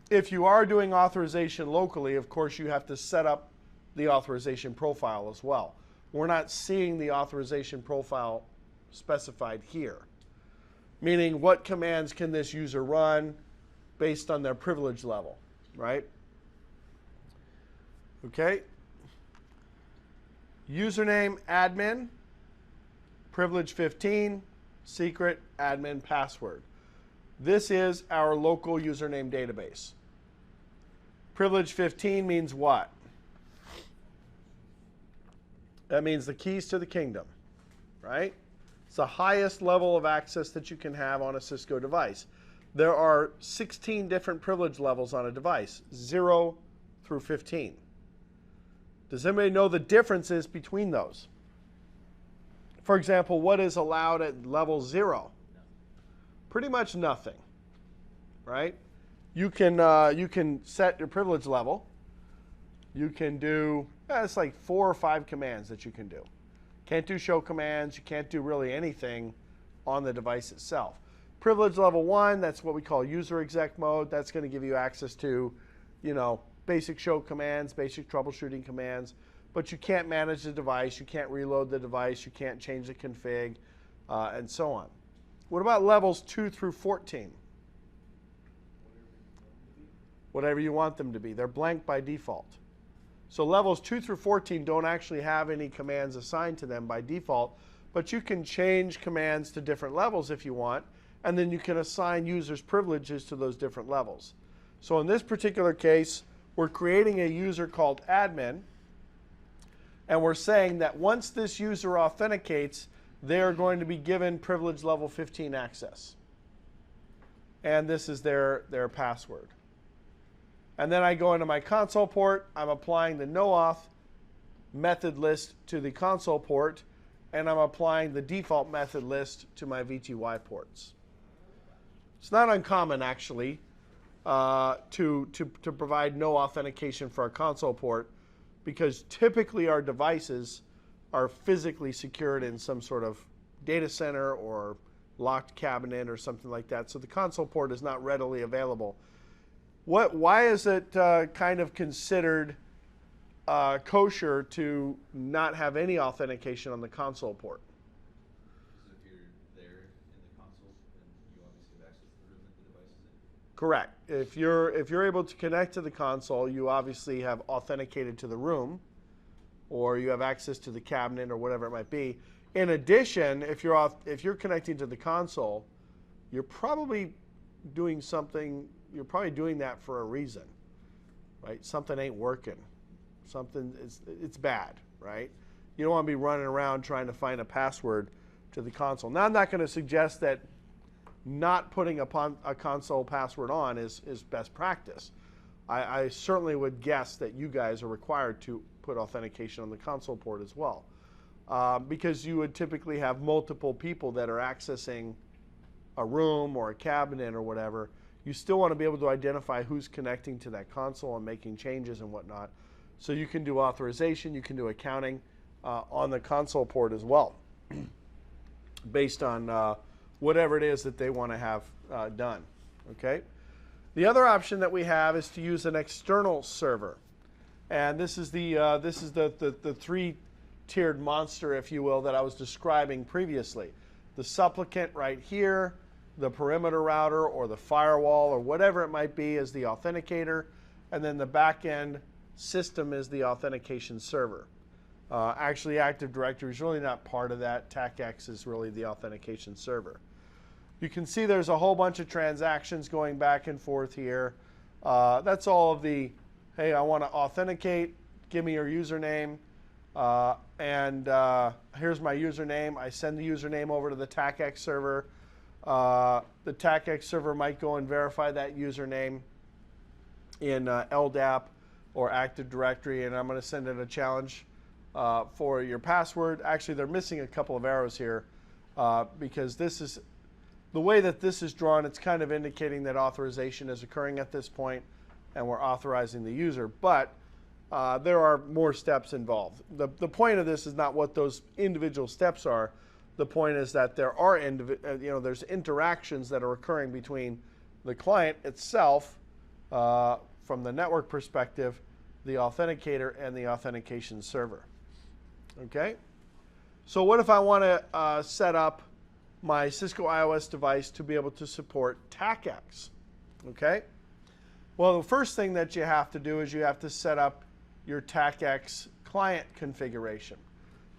if you are doing authorization locally, of course, you have to set up the authorization profile as well. We're not seeing the authorization profile specified here, meaning what commands can this user run based on their privilege level, right? Okay. Username admin, privilege 15, secret admin password. This is our local username database. Privilege 15 means what? That means the keys to the kingdom, right? It's the highest level of access that you can have on a Cisco device. There are 16 different privilege levels on a device, 0 through 15. Does anybody know the differences between those? For example, what is allowed at level 0? Pretty much nothing, right? You can set your privilege level. You can do, it's like 4 or 5 commands that you can do. Can't do show commands. You can't do really anything on the device itself. Privilege level 1, that's what we call user exec mode. That's going to give you access to, basic show commands, basic troubleshooting commands. But you can't manage the device. You can't reload the device. You can't change the config, and so on. What about levels 2 through 14? Whatever you want them to be. They're blank by default. So levels 2 through 14 don't actually have any commands assigned to them by default, but you can change commands to different levels if you want, and then you can assign users privileges to those different levels. So in this particular case, we're creating a user called admin, and we're saying that once this user authenticates, they're going to be given privilege level 15 access. And this is their password. And then I go into my console port. I'm applying the no auth method list to the console port, and I'm applying the default method list to my VTY ports. It's not uncommon, actually, to provide no authentication for a console port, because typically our devices are physically secured in some sort of data center or locked cabinet or something like that. So the console port is not readily available. Why is it kind of considered kosher to not have any authentication on the console port? Because if you're there in the console, then you obviously have access to the room that the device is in. Correct. If you're able to connect to the console, you obviously have authenticated to the room, or you have access to the cabinet or whatever it might be. In addition, if you're connecting to the console, you're probably doing something. You're probably doing that for a reason, right? Something ain't working. Something it's bad, right? You don't want to be running around trying to find a password to the console. Now, I'm not going to suggest that not putting a console password on is best practice. I certainly would guess that you guys are required to put authentication on the console port as well, because you would typically have multiple people that are accessing a room or a cabinet or whatever. You still want to be able to identify who's connecting to that console and making changes and whatnot. So you can do authorization, you can do accounting on the console port as well, based on whatever it is that they want to have done. Okay. The other option that we have is to use an external server, and this is the three-tiered monster, if you will, that I was describing previously. The supplicant right here, the perimeter router or the firewall or whatever it might be is the authenticator, and then the back-end system is the authentication server. Actually, Active Directory is really not part of that. TackX is really the authentication server. You can see there's a whole bunch of transactions going back and forth here. That's all of the, hey, I want to authenticate, give me your username, and here's my username. I send the username over to the TackX server. The TackX server might go and verify that username in LDAP or Active Directory, and I'm going to send it a challenge for your password. Actually, they're missing a couple of arrows here because this is the way that this is drawn. It's kind of indicating that authorization is occurring at this point, and we're authorizing the user. But there are more steps involved. The point of this is not what those individual steps are. The point is that there are there's interactions that are occurring between the client itself, from the network perspective, the authenticator, and the authentication server. Okay. So what if I want to set up my Cisco iOS device to be able to support TackX? Okay. Well, the first thing that you have to do is you have to set up your TackX client configuration.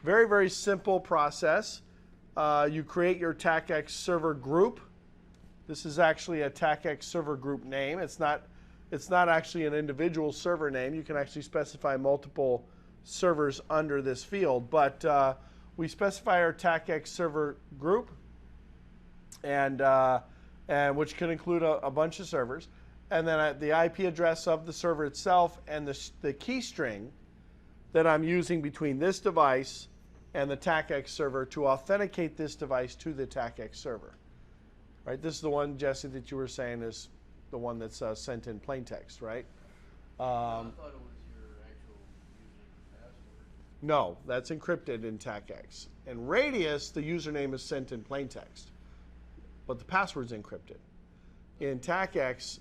Very, very simple process. You create your TackX server group. This is actually a TackX server group name. It's not actually an individual server name. You can actually specify multiple servers under this field, but we specify our TackX server group, and which can include a bunch of servers, and then the IP address of the server itself and the key string that I'm using between this device and the TackX server to authenticate this device to the TackX server. Right? This is the one, Jesse, that you were saying is the one that's sent in plain text, right? I thought it was your actual user password. No, that's encrypted in TackX. In Radius, the username is sent in plain text, but the password's encrypted. In TackX,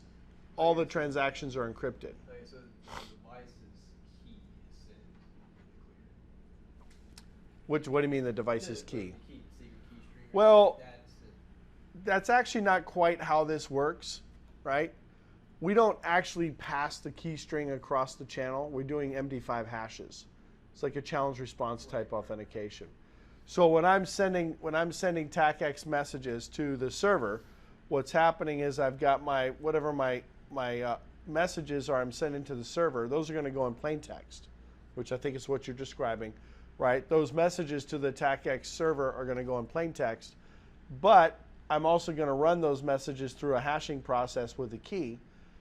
all the transactions are encrypted. Okay, so the device's key is sent clear. What do you mean the device's key? The secret key string. Well, that's actually not quite how this works, right? We don't actually pass the key string across the channel. We're doing MD5 hashes. It's like a challenge response type authentication. So when I'm sending TackX messages to the server, what's happening is I've got whatever my messages are I'm sending to the server. Those are going to go in plain text, which I think is what you're describing, right? Those messages to the TackX server are going to go in plain text, but I'm also going to run those messages through a hashing process with the key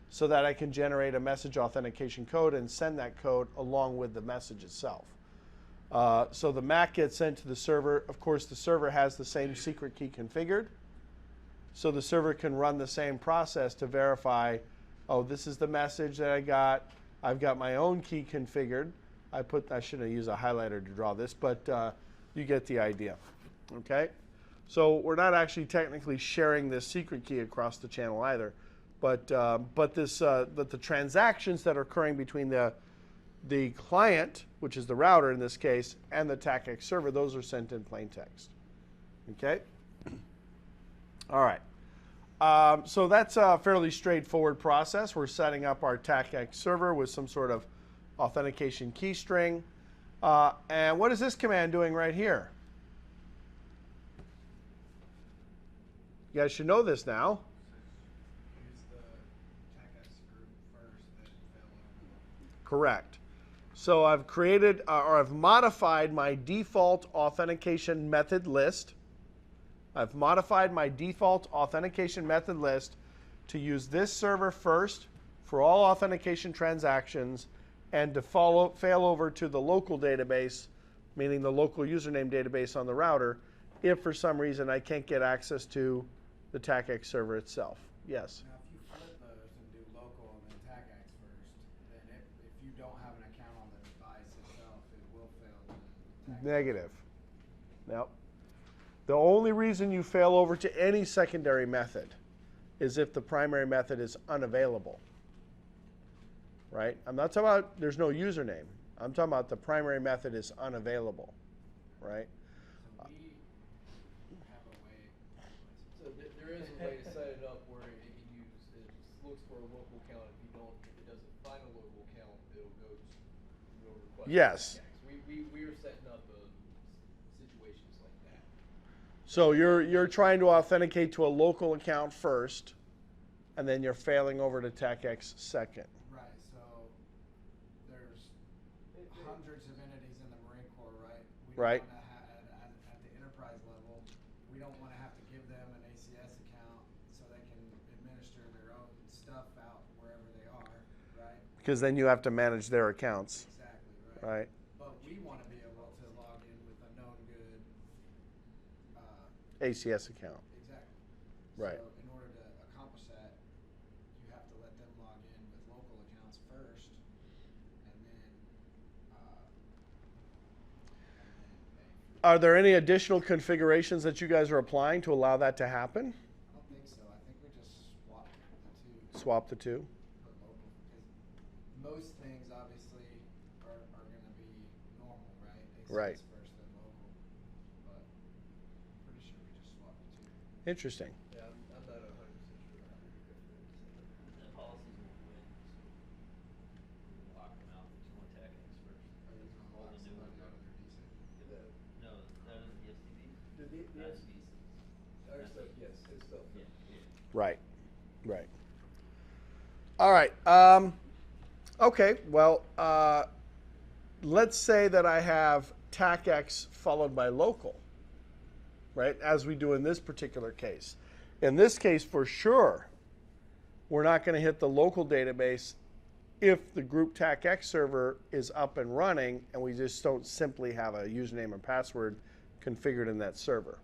so that I can generate a message authentication code and send that code along with the message itself. So the MAC gets sent to the server. Of course, the server has the same secret key configured. So the server can run the same process to verify, oh, this is the message that I got. I've got my own key configured. I shouldn't use a highlighter to draw this, but you get the idea. Okay? So we're not actually technically sharing this secret key across the channel either, but the transactions that are occurring between the client, which is the router in this case, and the TackX server, those are sent in plain text. Okay? All right. So that's a fairly straightforward process. We're setting up our TackX server with some sort of authentication key string. And what is this command doing right here? You guys should know this now. Use the TackX group first, then fill in. Correct. So I've created or I've modified my default authentication method list, I've modified my default authentication method list to use this server first for all authentication transactions and to fail over to the local database, meaning the local username database on the router, if for some reason I can't get access to the TackX server itself. Yes? Now, if you flip those and do local and then TackX first, then if you don't have an account on the device itself, it will fail the TackX. Negative. Yep. The only reason you fail over to any secondary method is if the primary method is unavailable. Right? I'm not talking about there's no username. I'm talking about the primary method is unavailable. Right? So we have a way. So there is a way to set it up where it can use, it looks for a local account. If it doesn't find a local account, it'll go request. Yes. We are setting up situations like that. So you're trying to authenticate to a local account first, and then you're failing over to TackX second. Right. So there's hundreds of entities in the Marine Corps, right? Right. We don't want to at the enterprise level, we don't want to have to give them an ACS account so they can administer their own stuff out wherever they are, right? Because then you have to manage their accounts. Exactly, right? Right. But we want to be able to log in with a known good. ACS account. Exactly. Right. So in order to accomplish that, you have to let them log in with local accounts first, and then Are there any additional configurations that you guys are applying to allow that to happen? I don't think so. I think we just swapped the two. Swap the two? Put local, because most things obviously are going to be normal, right? ACS Right. first, then local. But I'm pretty sure we just swapped the two. Interesting. Yeah, I'm not 100% sure. The policies will win, so we'll lock them out to TackX first. Are you going to All lock the new somebody ones out of their DC? No, that is the STD. That's VC. Our stuff, yes, his stuff. Yeah, yeah. Right. Right. All right. Okay. Well, let's say that I have TackX followed by local, right? As we do in this particular case. In this case, for sure, we're not going to hit the local database if the group TackX server is up and running and we just don't simply have a username and password configured in that server,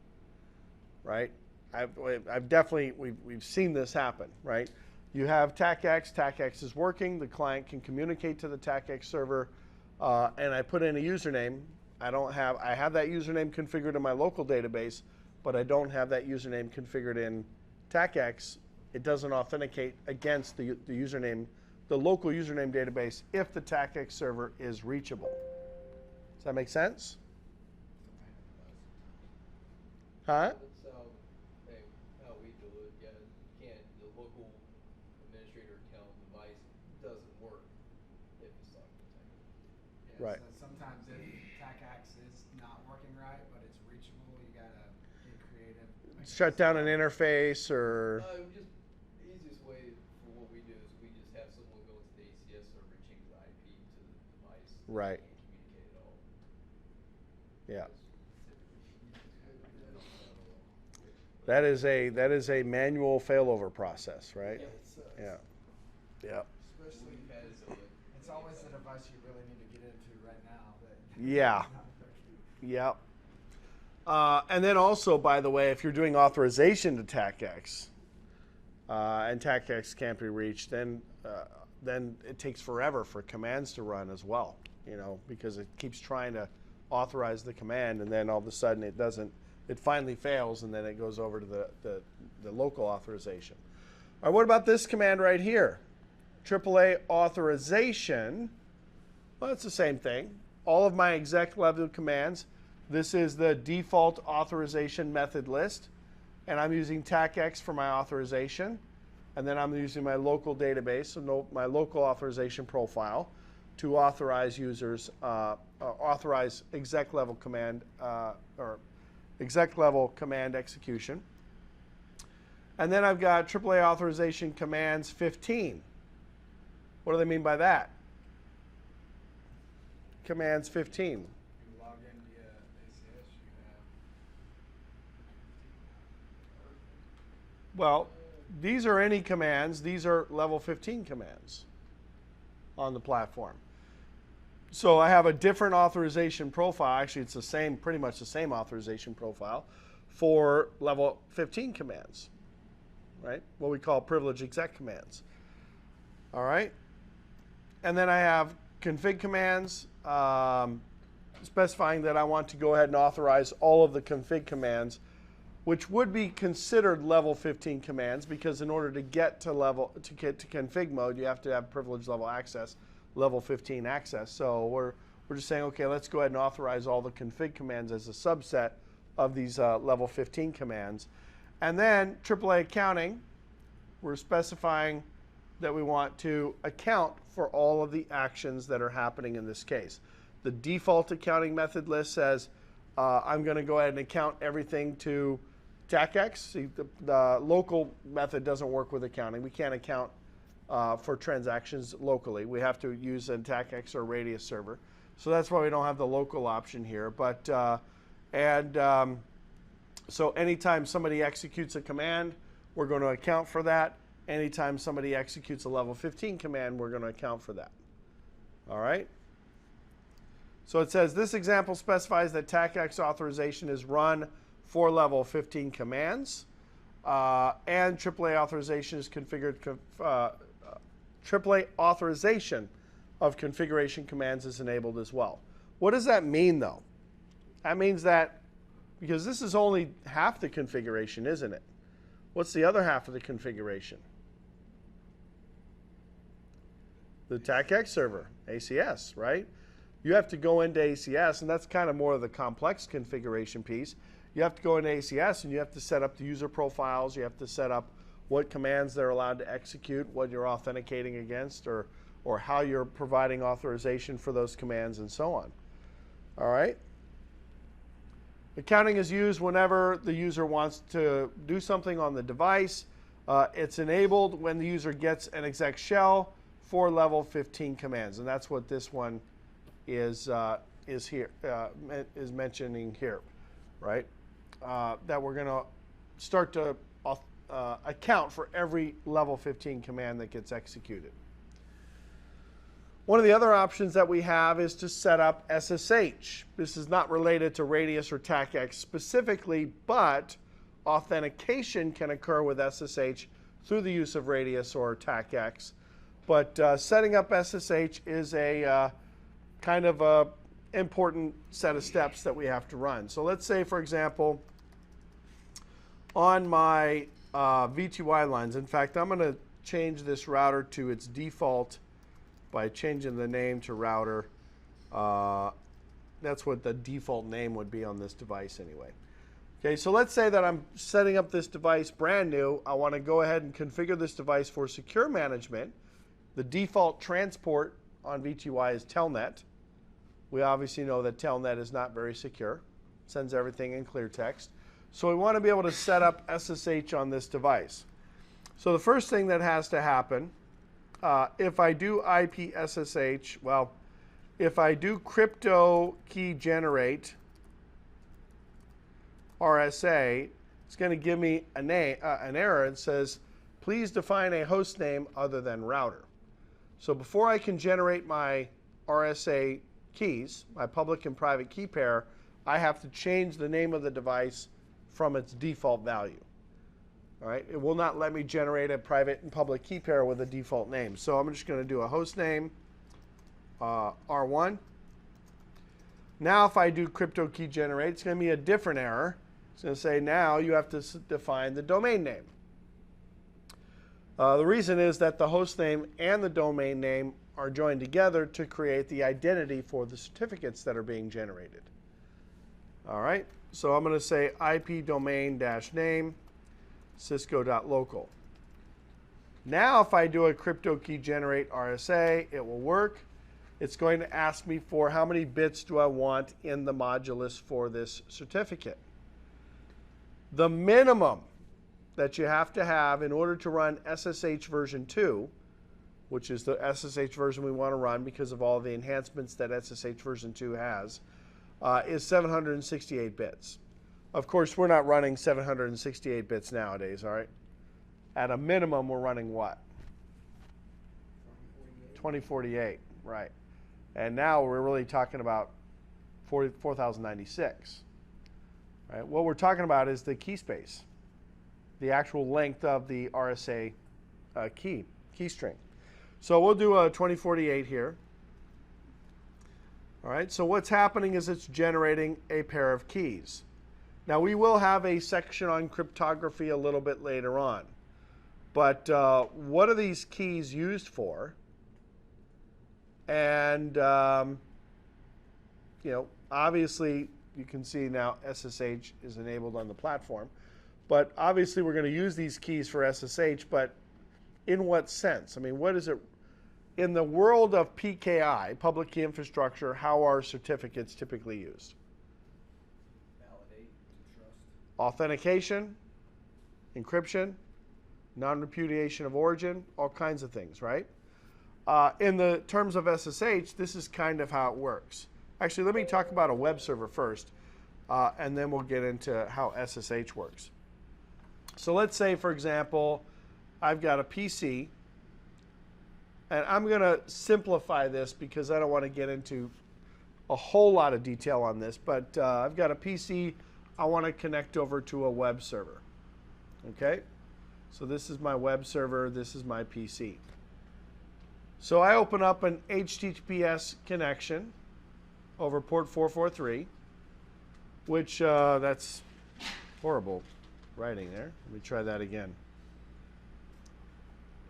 right? I've definitely, we've seen this happen, right? You have TackX, TackX is working, the client can communicate to the TackX server, and I put in a username. I have that username configured in my local database, but I don't have that username configured in TackX. It doesn't authenticate against the username, the local username database if the TackX server is reachable. Does that make sense? Huh? That's how we do it. Yeah, you can't, the local administrator account device doesn't work if it's not protected. Yeah, Right. So sometimes if TackX is not working right, but it's reachable, you gotta get creative. Shut down an interface or Just the easiest way for what we do is we just have someone go into the ACS server, change the IP to the device. Right. And communicate at all. yeah. That's That is a manual failover process, right? Yeah. Yeah. Especially We've had it so that it's always the device you really need to get into right now. That Yeah. it's not working. And then also, by the way, if you're doing authorization to TackX and TackX can't be reached, then it takes forever for commands to run as well, you know, because it keeps trying to authorize the command, and then all of a sudden it doesn't. It finally fails, and then it goes over to the local authorization. All right, what about this command right here? AAA authorization. Well, it's the same thing. All of my exec level commands. This is the default authorization method list, and I'm using TackX for my authorization, and then I'm using my local database, so my local authorization profile, to authorize users, authorize exec level command or exec level command execution. And then I've got AAA authorization commands 15. What do they mean by that? Commands 15. You log in via ACS, you have Well, these are any commands. These are level 15 commands on the platform. So I have a different authorization profile. Actually, it's the same, pretty much the same authorization profile for level 15 commands, right? What we call privilege exec commands. All right. And then I have config commands, specifying that I want to go ahead and authorize all of the config commands, which would be considered level 15 commands, because in order to get to config mode, you have to have privilege level access, level 15 access. So we're just saying, okay, let's go ahead and authorize all the config commands as a subset of these level 15 commands. And then AAA accounting, we're specifying that we want to account for all of the actions that are happening in this case. The default accounting method list says I'm going to go ahead and account everything to TackX. See, the local method doesn't work with accounting. We can't account for transactions locally. We have to use a TackX or Radius server. So that's why we don't have the local option here. But so anytime somebody executes a command, we're going to account for that. Anytime somebody executes a level 15 command, we're going to account for that. All right? So it says this example specifies that TackX authorization is run for level 15 commands, and AAA authorization is configured. AAA authorization of configuration commands is enabled as well. What does that mean, though? That means that, because this is only half the configuration, isn't it? What's the other half of the configuration? The TackX server, ACS, right? You have to go into ACS, and that's kind of more of the complex configuration piece. You have to go into ACS, and you have to set up the user profiles. You have to set up what commands they're allowed to execute, what you're authenticating against, or how you're providing authorization for those commands, and so on. All right? Accounting is used whenever the user wants to do something on the device. It's enabled when the user gets an exec shell for level 15 commands, and that's what this one is mentioning here, right? That we're going to start to account for every level 15 command that gets executed. One of the other options that we have is to set up SSH. This is not related to Radius or TackX specifically, but authentication can occur with SSH through the use of Radius or TackX. But setting up SSH is a kind of a important set of steps that we have to run. So let's say, for example, on my V2Y lines, in fact, I'm going to change this router to its default by changing the name to router. That's what the default name would be on this device anyway. Okay, so let's say that I'm setting up this device brand new. I want to go ahead and configure this device for secure management. The default transport on V2Y is Telnet. We obviously know that Telnet is not very secure. It sends everything in clear text. So we want to be able to set up SSH on this device. So the first thing that has to happen, if I do IP SSH, well, if I do crypto key generate RSA, it's going to give me an error. It says, please define a host name other than router. So before I can generate my RSA keys, my public and private key pair, I have to change the name of the device from its default value. All right, it will not let me generate a private and public key pair with a default name. So I'm just going to do a host name, R1. Now if I do crypto key generate, it's going to be a different error. It's going to say now you have to define the domain name. The reason is that the host name and the domain name are joined together to create the identity for the certificates that are being generated. All right, so I'm going to say IP domain-name cisco.local. Now if I do a crypto key generate RSA, it will work. It's going to ask me for how many bits do I want in the modulus for this certificate. The minimum that you have to have in order to run SSH version 2, which is the SSH version we want to run because of all the enhancements that SSH version 2 has, is 768 bits. Of course, we're not running 768 bits nowadays, all right? At a minimum, we're running what? 2048. 2048, right. And now we're really talking about 4096. Right? What we're talking about is the key space, the actual length of the RSA key string. So we'll do a 2048 here. All right, so what's happening is it's generating a pair of keys. Now we will have a section on cryptography a little bit later on. But what are these keys used for? And obviously you can see now SSH is enabled on the platform. But obviously we're going to use these keys for SSH, but in what sense? I mean, what is it? In the world of PKI, public key infrastructure, how are certificates typically used? Validate, trust. Authentication, encryption, non-repudiation of origin, all kinds of things, right? In the terms of SSH, this is kind of how it works. Actually, let me talk about a web server first, and then we'll get into how SSH works. So let's say, for example, I've got a PC, and I'm going to simplify this because I don't want to get into a whole lot of detail on this, but I've got a PC I want to connect over to a web server. Okay? So this is my web server, this is my PC. So I open up an HTTPS connection over port 443, which that's horrible writing there. Let me try that again.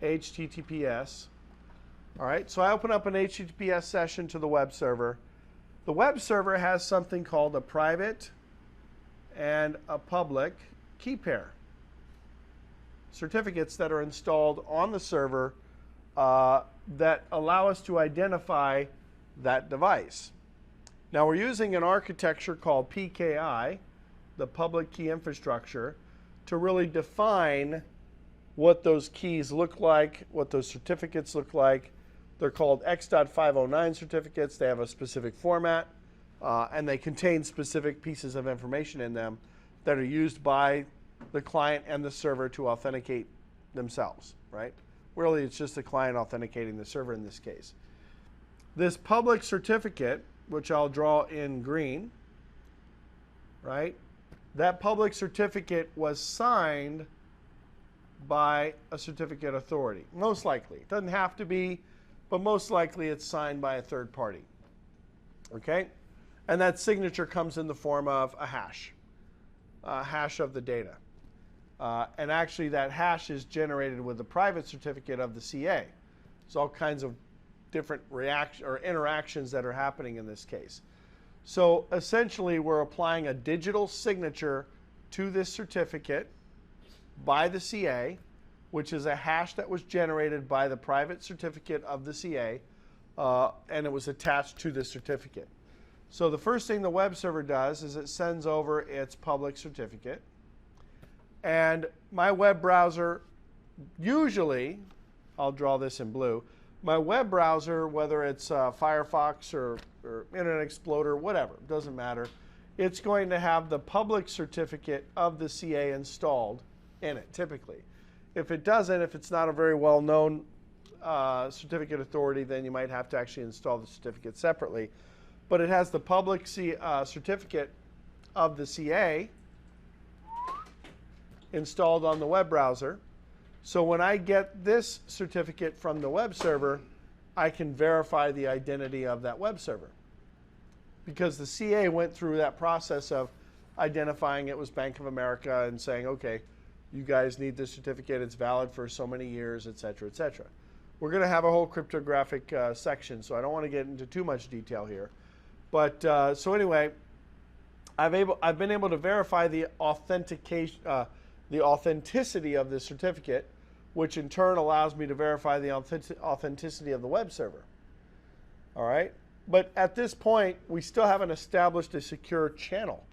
HTTPS. All right, so I open up an HTTPS session to the web server. The web server has something called a private and a public key pair. Certificates that are installed on the server that allow us to identify that device. Now we're using an architecture called PKI, the public key infrastructure, to really define what those keys look like, what those certificates look like. They're called X.509 certificates. They have a specific format, and they contain specific pieces of information in them that are used by the client and the server to authenticate themselves, right? Really, it's just the client authenticating the server in this case. This public certificate, which I'll draw in green, right? That public certificate was signed by a certificate authority, most likely. It doesn't have to be, but most likely it's signed by a third party, okay? And that signature comes in the form of a hash of the data. And actually that hash is generated with the private certificate of the CA. There's all kinds of different interactions that are happening in this case. So essentially we're applying a digital signature to this certificate by the CA, which is a hash that was generated by the private certificate of the CA, and it was attached to this certificate. So the first thing the web server does is it sends over its public certificate. And my web browser, usually, I'll draw this in blue, my web browser, whether it's Firefox or Internet Explorer, whatever, doesn't matter, it's going to have the public certificate of the CA installed in it, typically. If it doesn't, if it's not a very well-known certificate authority, then you might have to actually install the certificate separately. But it has the public certificate of the CA installed on the web browser. So when I get this certificate from the web server, I can verify the identity of that web server. Because the CA went through that process of identifying it was Bank of America and saying, okay, you guys need this certificate, it's valid for so many years, et cetera, et cetera. We're going to have a whole cryptographic section, so I don't want to get into too much detail here. But so anyway, I've been able to verify the authentication, the authenticity of the certificate, which in turn allows me to verify the authenticity of the web server. All right? But at this point, we still haven't established a secure channel.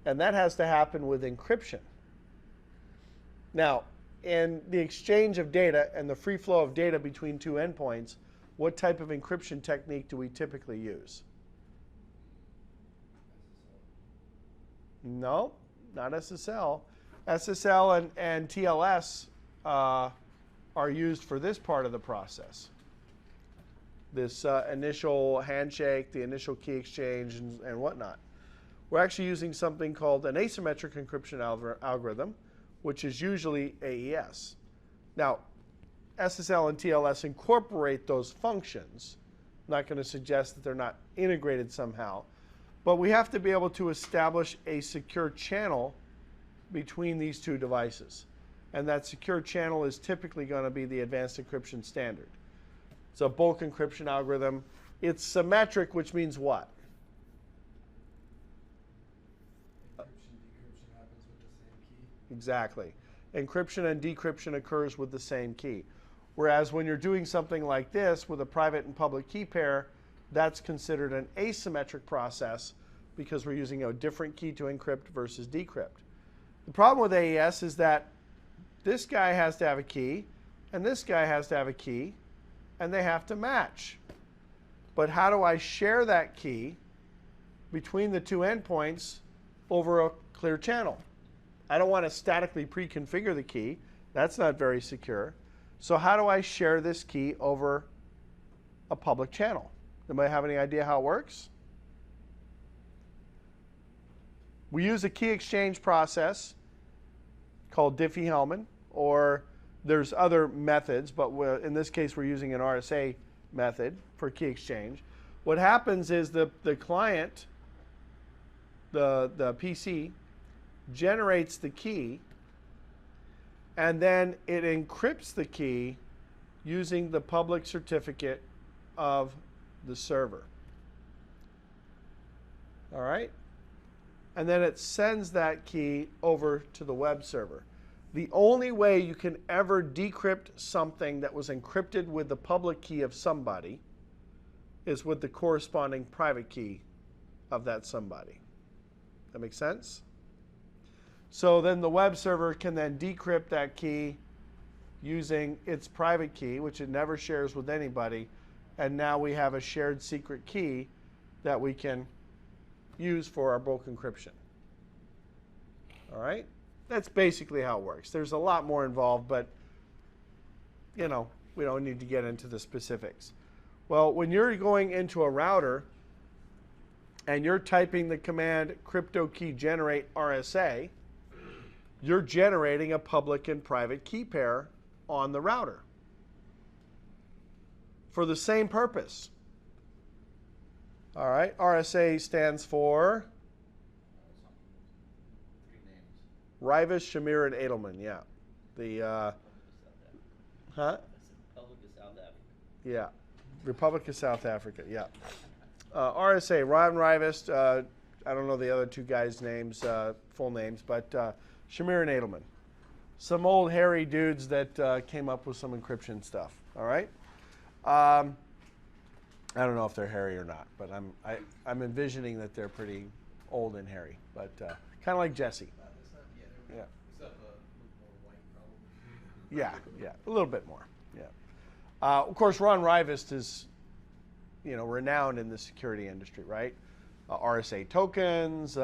And that has to happen with encryption. Now, in the exchange of data and the free flow of data between two endpoints, what type of encryption technique do we typically use? No, not SSL. SSL and TLS are used for this part of the process. This initial handshake, the initial key exchange, and whatnot. We're actually using something called an asymmetric encryption algorithm, which is usually AES. Now, SSL and TLS incorporate those functions. I'm not going to suggest that they're not integrated somehow, but we have to be able to establish a secure channel between these two devices. And that secure channel is typically going to be the advanced encryption standard. It's a bulk encryption algorithm. It's symmetric, which means what? Encryption, decryption happens with the same key. Exactly. Encryption and decryption occurs with the same key. Whereas when you're doing something like this with a private and public key pair, that's considered an asymmetric process because we're using a different key to encrypt versus decrypt. The problem with AES is that this guy has to have a key, and this guy has to have a key, and they have to match. But how do I share that key between the two endpoints over a clear channel? I don't want to statically pre-configure the key. That's not very secure. So how do I share this key over a public channel? Anybody have any idea how it works? We use a key exchange process called Diffie-Hellman, or there's other methods, but in this case we're using an RSA method for key exchange. What happens is the client, the PC, generates the key, and then it encrypts the key using the public certificate of the server. All right? And then it sends that key over to the web server. The only way you can ever decrypt something that was encrypted with the public key of somebody is with the corresponding private key of that somebody. That makes sense? So then the web server can then decrypt that key using its private key, which it never shares with anybody. And now we have a shared secret key that we can use for our bulk encryption. All right? That's basically how it works. There's a lot more involved, but you know, we don't need to get into the specifics. Well, when you're going into a router and you're typing the command crypto key generate RSA, you're generating a public and private key pair on the router for the same purpose. All right, RSA stands for Rivas, Shamir, and Edelman. Yeah, the Republic of South Africa. Yeah, Republic of South Africa. Yeah, RSA, Ron Rivas. I don't know the other two guys' names, full names, but Shamir and Edelman, some old hairy dudes that came up with some encryption stuff. All right. I don't know if they're hairy or not, but I'm envisioning that they're pretty old and hairy, but kind of like Jesse. Yeah. Yeah, a little bit more. Yeah. Of course, Ron Rivas is, renowned in the security industry, right? RSA tokens.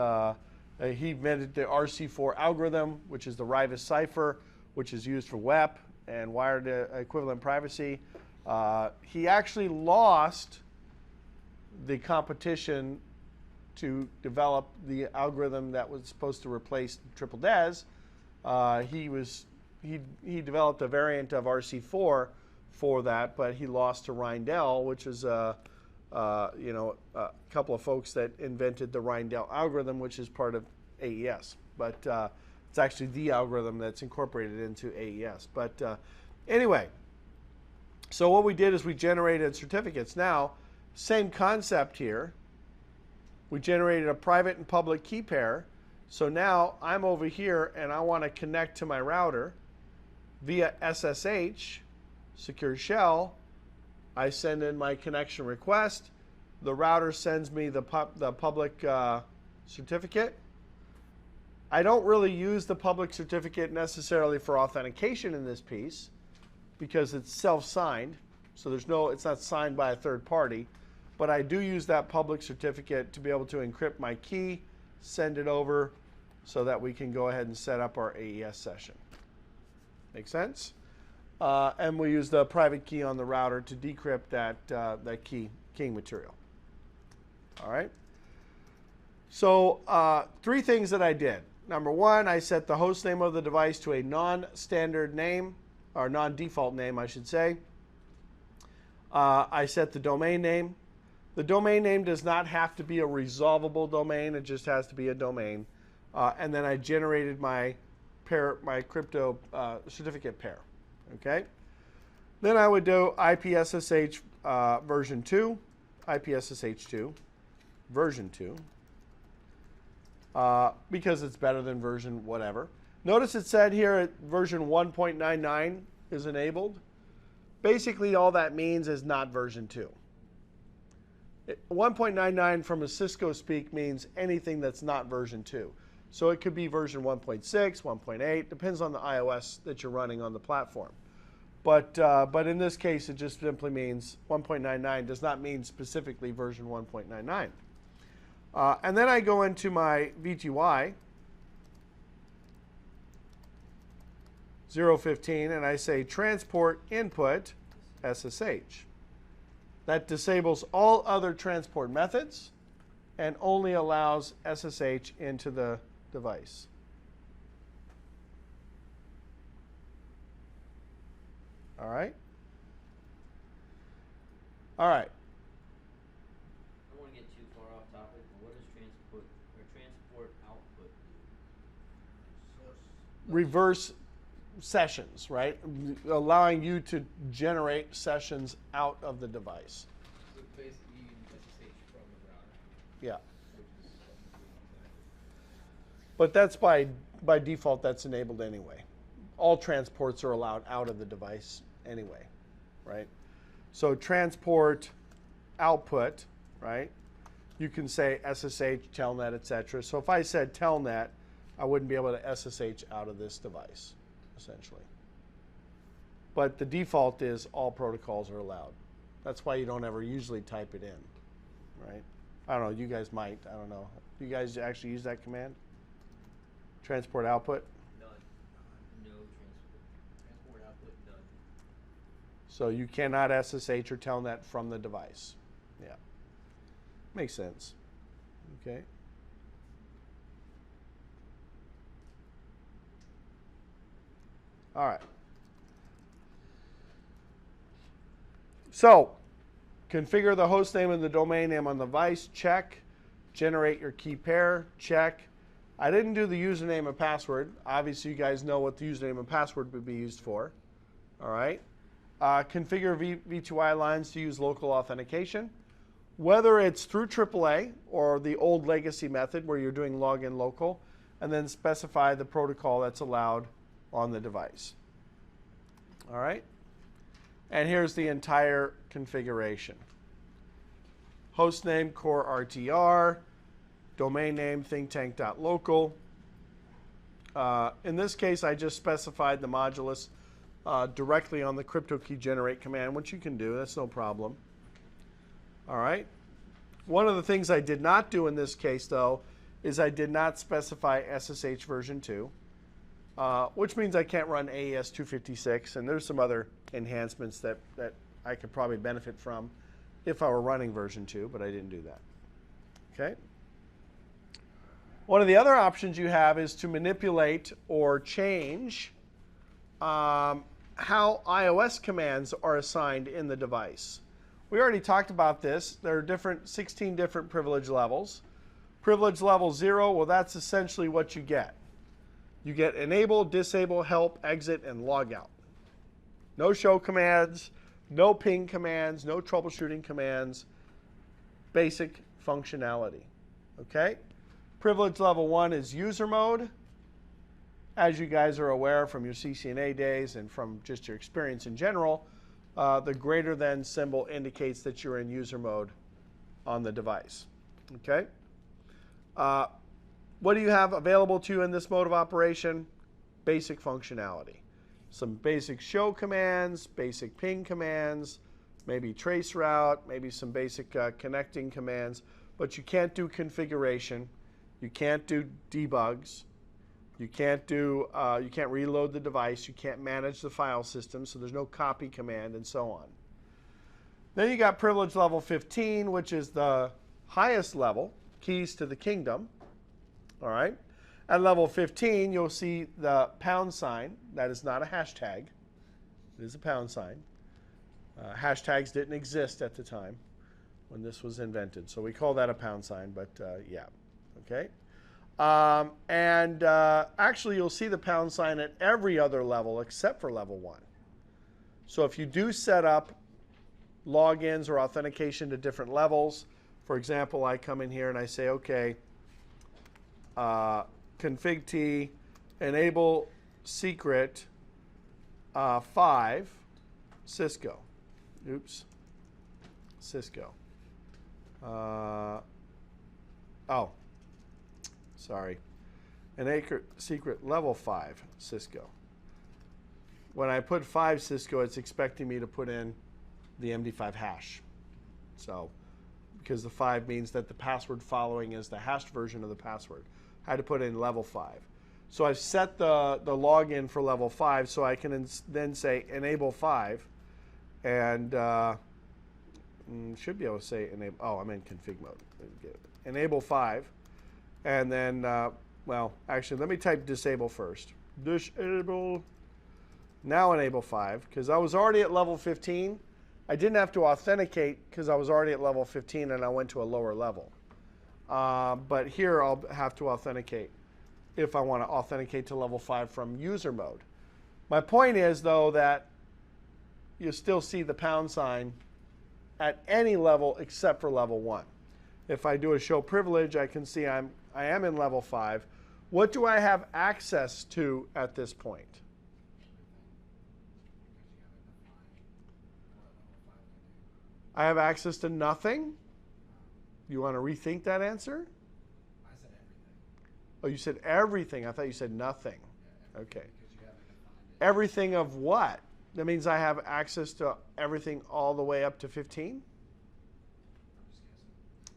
He invented the RC4 algorithm, which is the Rivas cipher, which is used for WEP and wired equivalent privacy. He actually lost the competition to develop the algorithm that was supposed to replace triple DES. He developed a variant of RC4 for that, but he lost to Reindel, which is a couple of folks that invented the Reindel algorithm, which is part of AES. But it's actually the algorithm that's incorporated into AES. But anyway, so what we did is we generated certificates. Now, same concept here. We generated a private and public key pair. So now I'm over here and I want to connect to my router via SSH, secure shell. I send in my connection request. The router sends me the public certificate. I don't really use the public certificate necessarily for authentication in this piece because it's self-signed. So it's not signed by a third party. But I do use that public certificate to be able to encrypt my key, send it over, so that we can go ahead and set up our AES session. Make sense? And we use the private key on the router to decrypt that keying material. All right? So 3 things that I did. Number 1, I set the host name of the device to a non-standard name, or non-default name, I should say. I set the domain name. The domain name does not have to be a resolvable domain. It just has to be a domain. And then I generated my crypto certificate pair. Okay. Then I would do IPSSH version 2, IPSSH 2, version 2, because it's better than version whatever. Notice it said here version 1.99 is enabled. Basically, all that means is not version 2. 1.99 from a Cisco speak means anything that's not version 2. So it could be version 1.6, 1.8, depends on the iOS that you're running on the platform. But in this case, it just simply means 1.99 does not mean specifically version 1.99. And then I go into my VTY 015 and I say transport input SSH. That disables all other transport methods and only allows SSH into the device. All right? All right. I don't want to get too far off topic, but what does transport output do? Reverse sessions, right? Allowing you to generate sessions out of the device. So basically, you use SSH from the router. Yeah. Which is But that's by default, that's enabled anyway. All transports are allowed out of the device anyway, right? So transport output, right? You can say SSH, telnet, etc. So if I said telnet, I wouldn't be able to SSH out of this device, essentially. But the default is all protocols are allowed. That's why you don't ever usually type it in, right? I don't know, you guys might, I don't know. You guys actually use that command? Transport output? None. No transport output, none. So you cannot SSH or telnet from the device. Yeah. Makes sense. Okay. All right. So configure the host name and the domain name on the device, check. Generate your key pair, check. I didn't do the username and password. Obviously, you guys know what the username and password would be used for. All right. Configure V2I lines to use local authentication. Whether it's through AAA or the old legacy method where you're doing login local, and then specify the protocol that's allowed on the device. All right. And here's the entire configuration. Host name, core RTR. Domain name, thinKtank.local. In this case, I just specified the modulus directly on the crypto key generate command, which you can do. That's no problem. All right. One of the things I did not do in this case, though, is I did not specify SSH version 2, which means I can't run AES 256, and there's some other enhancements that I could probably benefit from if I were running version 2, but I didn't do that. Okay. One of the other options you have is to manipulate or change how iOS commands are assigned in the device. We already talked about this. There are 16 different privilege levels. Privilege level 0, well, that's essentially what you get. You get enable, disable, help, exit, and log out. No show commands, no ping commands, no troubleshooting commands. Basic functionality. Okay? Privilege level 1 is user mode. As you guys are aware from your CCNA days and from just your experience in general, the greater than symbol indicates that you're in user mode on the device. Okay? What do you have available to you in this mode of operation? Basic functionality. Some basic show commands, basic ping commands, maybe trace route, maybe some basic connecting commands, but you can't do configuration. You can't do debugs, You can't reload the device. You can't manage the file system, so there's no copy command and so on. Then you got privilege level 15, which is the highest level, keys to the kingdom. All right. At level 15, you'll see the pound sign. That is not a hashtag. It is a pound sign. Hashtags didn't exist at the time when this was invented, so we call that a pound sign, but yeah. Okay. Actually, you'll see the pound sign at every other level except for level 1. So if you do set up logins or authentication to different levels, for example, I come in here and I say, okay, config T, enable secret 5, Cisco. Oops, Cisco. Oh, sorry. Enable secret level 5, Cisco. When I put 5 Cisco, it's expecting me to put in the MD5 hash. So, because the 5 means that the password following is the hashed version of the password. I had to put in level 5. So I've set the login for level 5, so I can then say enable 5, and should be able to say enable. Oh, I'm in config mode. Enable 5, and then well, actually, let me type disable first. Disable. Now enable 5, because I was already at level 15. I didn't have to authenticate because I was already at level 15 and I went to a lower level. But here I'll have to authenticate if I want to authenticate to level 5 from user mode. My point is, though, that you still see the pound sign at any level except for level 1. If I do a show privilege, I can see I am in level 5. What do I have access to at this point? I have access to nothing? You want to rethink that answer? I said everything. Oh, you said everything. I thought you said nothing. Yeah, Okay. because you haven't defined it. Everything of what? That means I have access to everything all the way up to 15? I'm just guessing.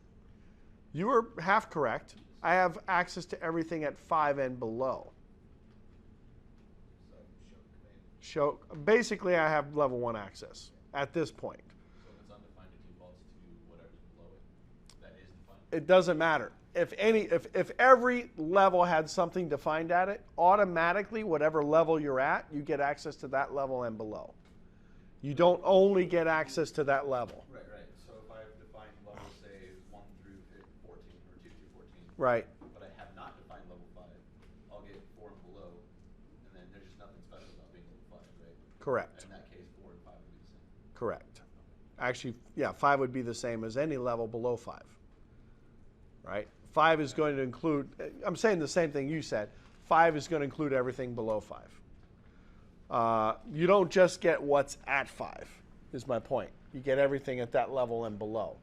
You were half correct. I have access to everything at 5 and below. So Basically, I have level 1 access at this point. if it's undefined, it defaults to whatever's below it. That is defined. It doesn't matter. If every level had something defined at it, automatically, whatever level you're at, you get access to that level and below. You don't only get access to that level. Right. So if I've defined levels, say 1 through 14 or 2 through 14, Right. but I have not defined level 5, I'll get 4 and below, and then there's just nothing special about being level 5, right? Correct. In that case, 4 and 5 would be the same. Correct. Actually, yeah, 5 would be the same as any level below 5. Right? 5 is going to include, I'm saying the same thing you said. 5 is going to include everything below 5. You don't just get what's at 5, is my point. You get everything at that level and below.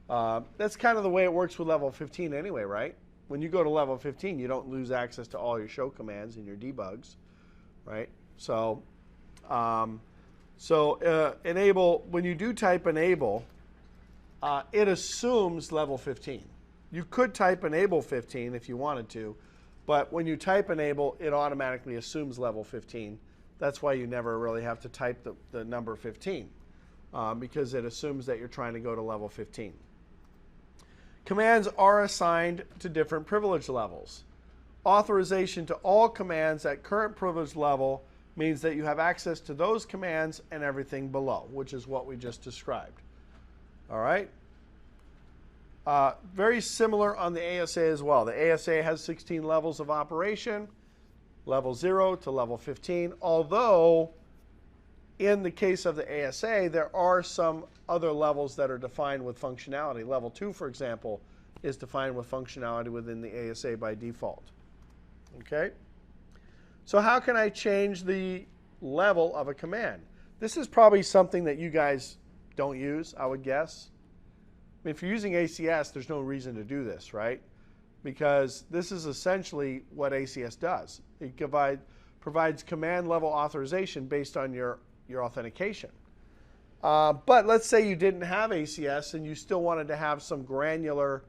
That's kind of the way it works with level 15 anyway, right? When you go to level 15, you don't lose access to all your show commands and your debugs, right? So, enable, when you do type enable, it assumes level 15. You could type enable 15 if you wanted to, but when you type enable, it automatically assumes level 15. That's why you never really have to type the number 15, because it assumes that you're trying to go to level 15. Commands are assigned to different privilege levels. Authorization to all commands at current privilege level means that you have access to those commands and everything below, which is what we just described. All right? Very similar on the ASA as well. The ASA has 16 levels of operation, level 0 to level 15, although in the case of the ASA, there are some other levels that are defined with functionality. Level 2, for example, is defined with functionality within the ASA by default. Okay? So how can I change the level of a command? This is probably something that you guys don't use, I would guess. I mean, if you're using ACS, there's no reason to do this, right? Because this is essentially what ACS does. It provides command level authorization based on your authentication. But let's say you didn't have ACS and you still wanted to have some granular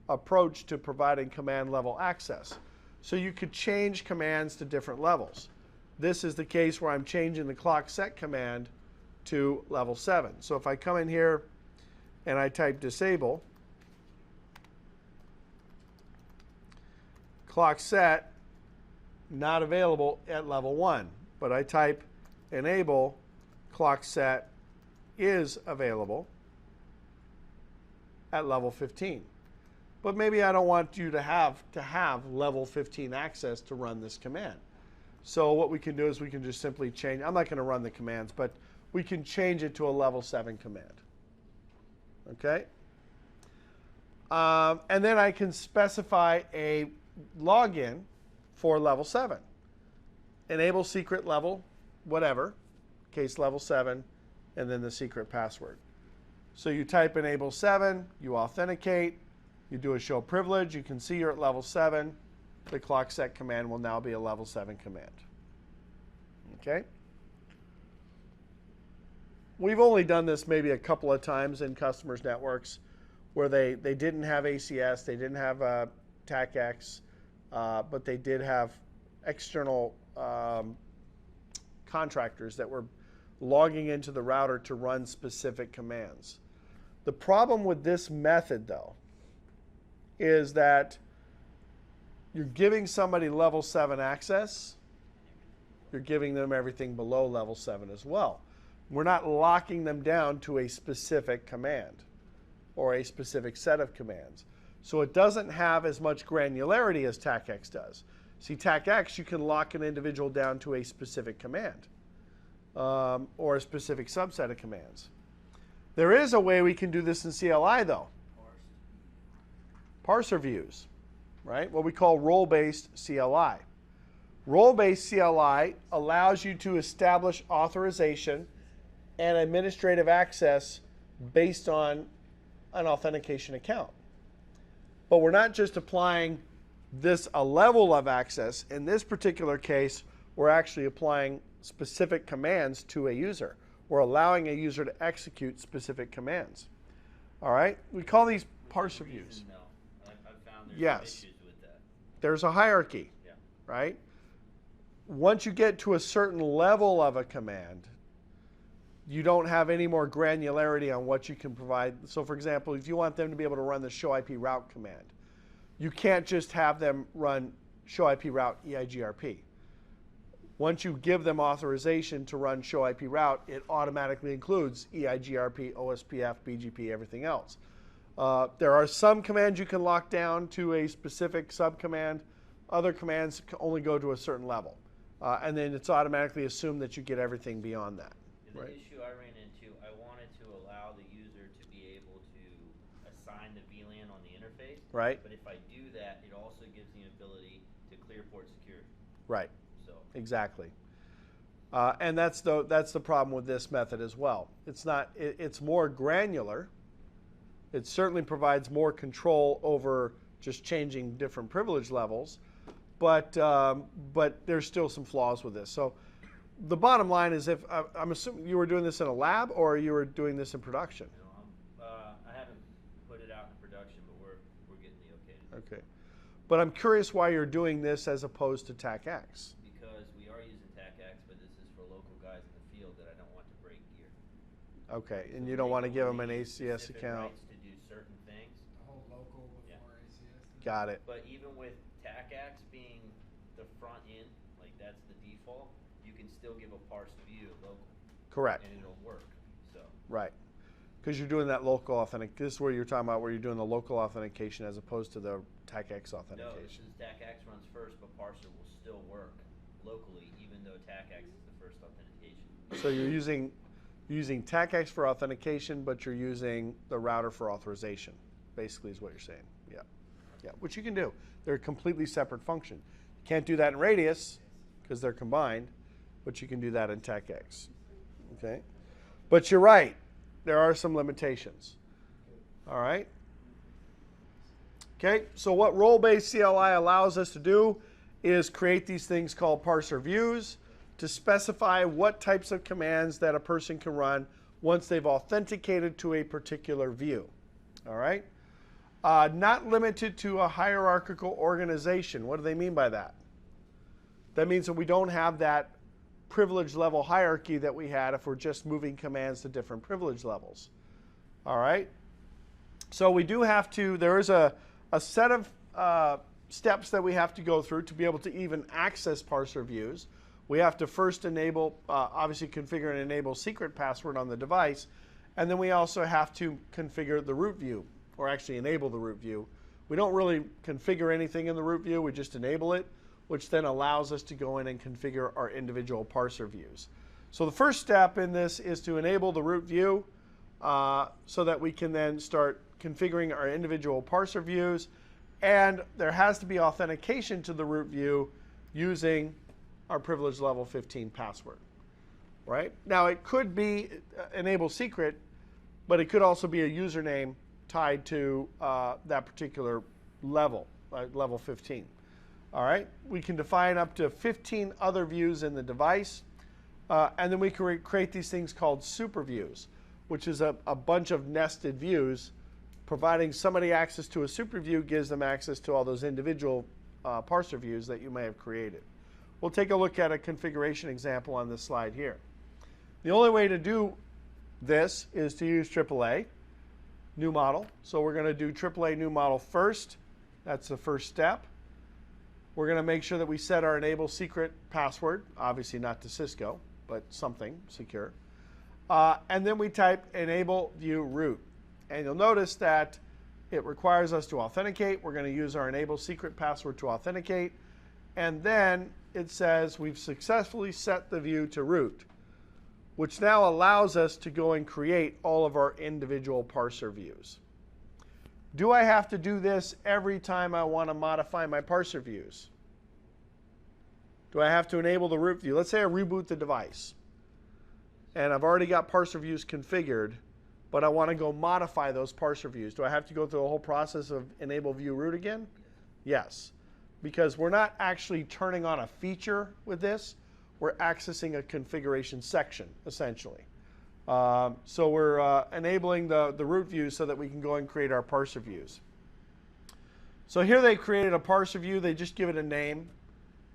approach to providing command level access. So you could change commands to different levels. This is the case where I'm changing the clock set command to level 7. So if I come in here and I type disable, clock set not available at level 1. But I type enable, clock set is available at level 15. But maybe I don't want you to have level 15 access to run this command. So what we can do is we can just simply change. I'm not going to run the commands, but we can change it to a level 7 command. Okay? And then I can specify a login for level 7. Enable secret level, whatever, case level 7, and then the secret password. So you type enable 7, you authenticate, you do a show privilege, you can see you're at level 7. The clock set command will now be a level 7 command. Okay? We've only done this maybe a couple of times in customers' networks where they didn't have ACS, they didn't have TackX, but they did have external contractors that were logging into the router to run specific commands. The problem with this method, though, is that you're giving somebody level 7 access, you're giving them everything below level 7 as well. We're not locking them down to a specific command or a specific set of commands. So it doesn't have as much granularity as TackX does. See, TackX, you can lock an individual down to a specific command or a specific subset of commands. There is a way we can do this in CLI, though. Parser views, right? What we call role-based CLI. Role-based CLI allows you to establish authorization and administrative access based on an authentication account. But we're not just applying a level of access. In this particular case, we're actually applying specific commands to a user. We're allowing a user to execute specific commands. All right? We call these parser views. No, I've found there's Yes. some issues with that. There's a hierarchy, Yeah. right? Once you get to a certain level of a command, you don't have any more granularity on what you can provide. So for example, if you want them to be able to run the show IP route command, you can't just have them run show IP route EIGRP. Once you give them authorization to run show IP route, it automatically includes EIGRP, OSPF, BGP, everything else. There are some commands you can lock down to a specific subcommand. Other commands can only go to a certain level. And then it's automatically assumed that you get everything beyond that. The Right. issue I ran into, I wanted to allow the user to be able to assign the VLAN on the interface. Right. But if I do that, it also gives the ability to clear port security. Right. So Exactly. And that's the problem with this method as well. It's more granular. It certainly provides more control over just changing different privilege levels, but there's still some flaws with this. So the bottom line is, if I'm assuming you were doing this in a lab or you were doing this in production. I haven't put it out in production, but we're getting the okay to do it. Okay. But I'm curious why you're doing this as opposed to TackX. Because we are using TackX, but this is for local guys in the field that I don't want to break gear. Okay, and So you don't want to give them an legally ACS specific account. rights to do certain things. The whole local before ACS. Got it. But even with TackX being the front end, like that's the default, you can still give a parsed view local. Correct. And it'll work. So Right. Because you're doing that local authentic. This is where you're talking about where you're doing the local authentication as opposed to the TackX no, authentication. this is TackX runs first, but parser will still work locally, even though TackX is the first authentication. So you're using TackX for authentication, but you're using the router for authorization, basically is what you're saying. Yeah. Yeah, which you can do. They're a completely separate function. You can't do that in Radius because they're combined, but you can do that in TackX. Okay? But you're right. There are some limitations. All right? Okay, so what role-based CLI allows us to do is create these things called parser views to specify what types of commands that a person can run once they've authenticated to a particular view. All right? Not limited to a hierarchical organization. What do they mean by that? That means that we don't have that privilege level hierarchy that we had if we're just moving commands to different privilege levels. All right? So we do have to, there is a set of steps that we have to go through to be able to even access parser views. We have to first enable, obviously configure and enable secret password on the device, and then we also have to configure the root view, or actually enable the root view. We don't really configure anything in the root view, we just enable it, which then allows us to go in and configure our individual parser views. So the first step in this is to enable the root view so that we can then start configuring our individual parser views, and there has to be authentication to the root view using our privilege level 15 password. Right? Now it could be enable secret, but it could also be a username tied to that particular level, level 15. All right? We can define up to 15 other views in the device, and then we can create these things called super views, which is a bunch of nested views. Providing somebody access to a super view gives them access to all those individual parser views that you may have created. We'll take a look at a configuration example on this slide here. The only way to do this is to use AAA, new model. So we're going to do AAA new model first. That's the first step. We're going to make sure that we set our enable secret password, obviously not to Cisco, but something secure. And then we type enable view root. And you'll notice that it requires us to authenticate. We're going to use our enable secret password to authenticate. And then it says we've successfully set the view to root, which now allows us to go and create all of our individual parser views. Do I have to do this every time I want to modify my parser views? Do I have to enable the root view? Let's say I reboot the device, and I've already got parser views configured, but I want to go modify those parser views. Do I have to go through the whole process of enable view root again? Yes, because we're not actually turning on a feature with this. We're accessing a configuration section, essentially. So we're enabling the root view so that we can go and create our parser views. So here they created a parser view. They just give it a name,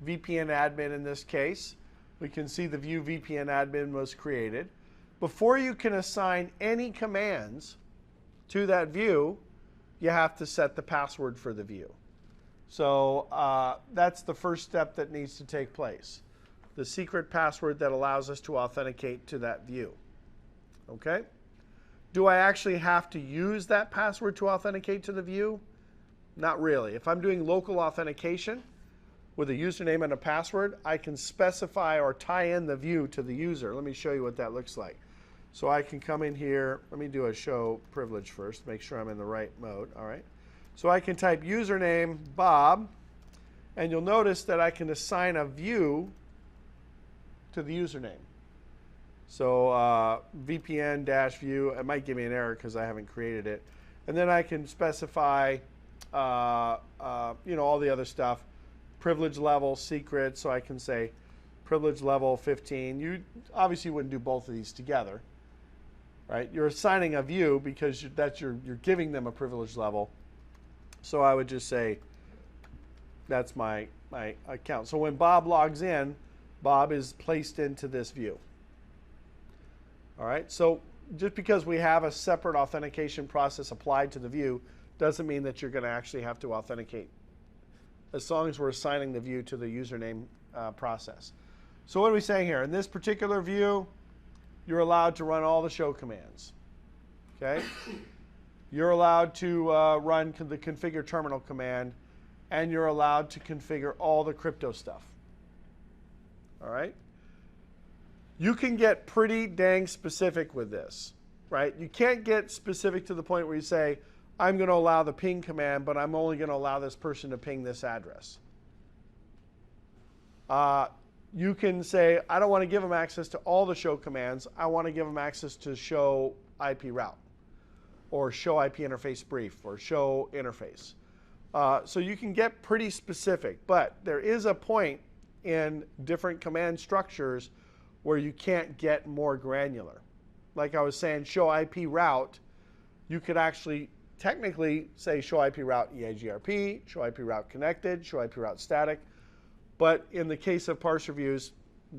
VPN admin in this case. We can see the view VPN admin was created. Before you can assign any commands to that view, you have to set the password for the view. So that's the first step that needs to take place. The secret password that allows us to authenticate to that view. Okay? Do I actually have to use that password to authenticate to the view? Not really. If I'm doing local authentication with a username and a password, I can specify or tie in the view to the user. Let me show you what that looks like. So I can come in here. Let me do a show privilege first, make sure I'm in the right mode. All right. So I can type username Bob, and you'll notice that I can assign a view to the username. So VPN-view, it might give me an error because I haven't created it. And then I can specify all the other stuff. Privilege level, secret, so I can say privilege level 15. You obviously wouldn't do both of these together, right? You're assigning a view because you're giving them a privilege level. So I would just say that's my account. So when Bob logs in, Bob is placed into this view. All right, so just because we have a separate authentication process applied to the view doesn't mean that you're going to actually have to authenticate, as long as we're assigning the view to the username process. So what are we saying here? In this particular view, you're allowed to run all the show commands. Okay? You're allowed to run the configure terminal command, and you're allowed to configure all the crypto stuff. All right? You can get pretty dang specific with this, right? You can't get specific to the point where you say, I'm going to allow the ping command, but I'm only going to allow this person to ping this address. You can say, I don't want to give them access to all the show commands. I want to give them access to show IP route, or show IP interface brief, or show interface. So you can get pretty specific, but there is a point in different command structures where you can't get more granular. Like I was saying, show IP route, you could actually technically say show IP route EIGRP, show IP route connected, show IP route static. But in the case of parse reviews,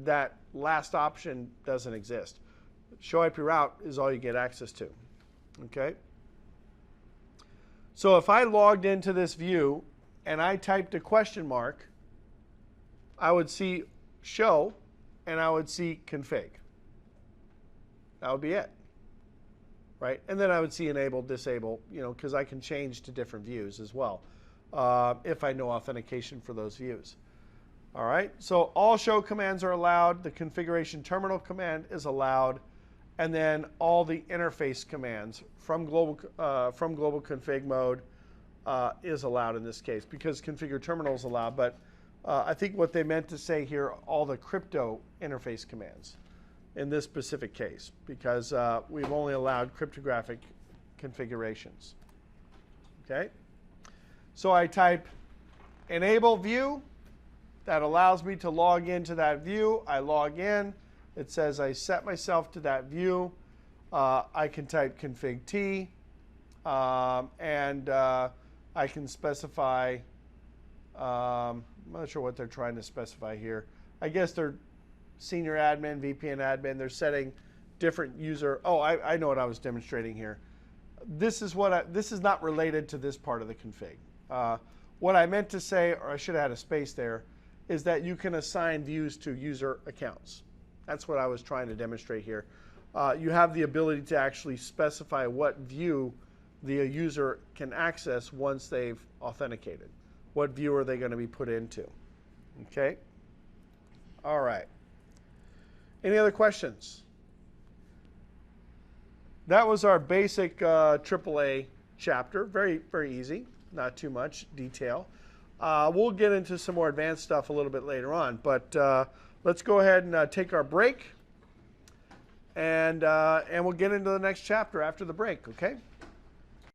that last option doesn't exist. Show IP route is all you get access to. Okay? So if I logged into this view and I typed a question mark, I would see show and I would see config. That would be it. Right? And then I would see enable, disable, because I can change to different views as well if I know authentication for those views. All right, so all show commands are allowed. The configuration terminal command is allowed. And then all the interface commands from global config mode is allowed in this case because configure terminal is allowed. But I think what they meant to say here, all the crypto interface commands in this specific case, because we've only allowed cryptographic configurations. Okay? So I type enable view. That allows me to log into that view. I log in. It says I set myself to that view. I can type config T, and I can specify, I'm not sure what they're trying to specify here. I guess they're senior admin, VPN admin. They're setting different user. Oh, I know what I was demonstrating here. This is not related to this part of the config. What I meant to say, or I should have had a space there, is that you can assign views to user accounts. That's what I was trying to demonstrate here. You have the ability to actually specify what view the user can access once they've authenticated. What view are they going to be put into? Okay? All right. Any other questions? That was our basic AAA chapter. Very, very easy. Not too much detail. We'll get into some more advanced stuff a little bit later on. But let's go ahead and take our break. And we'll get into the next chapter after the break, okay?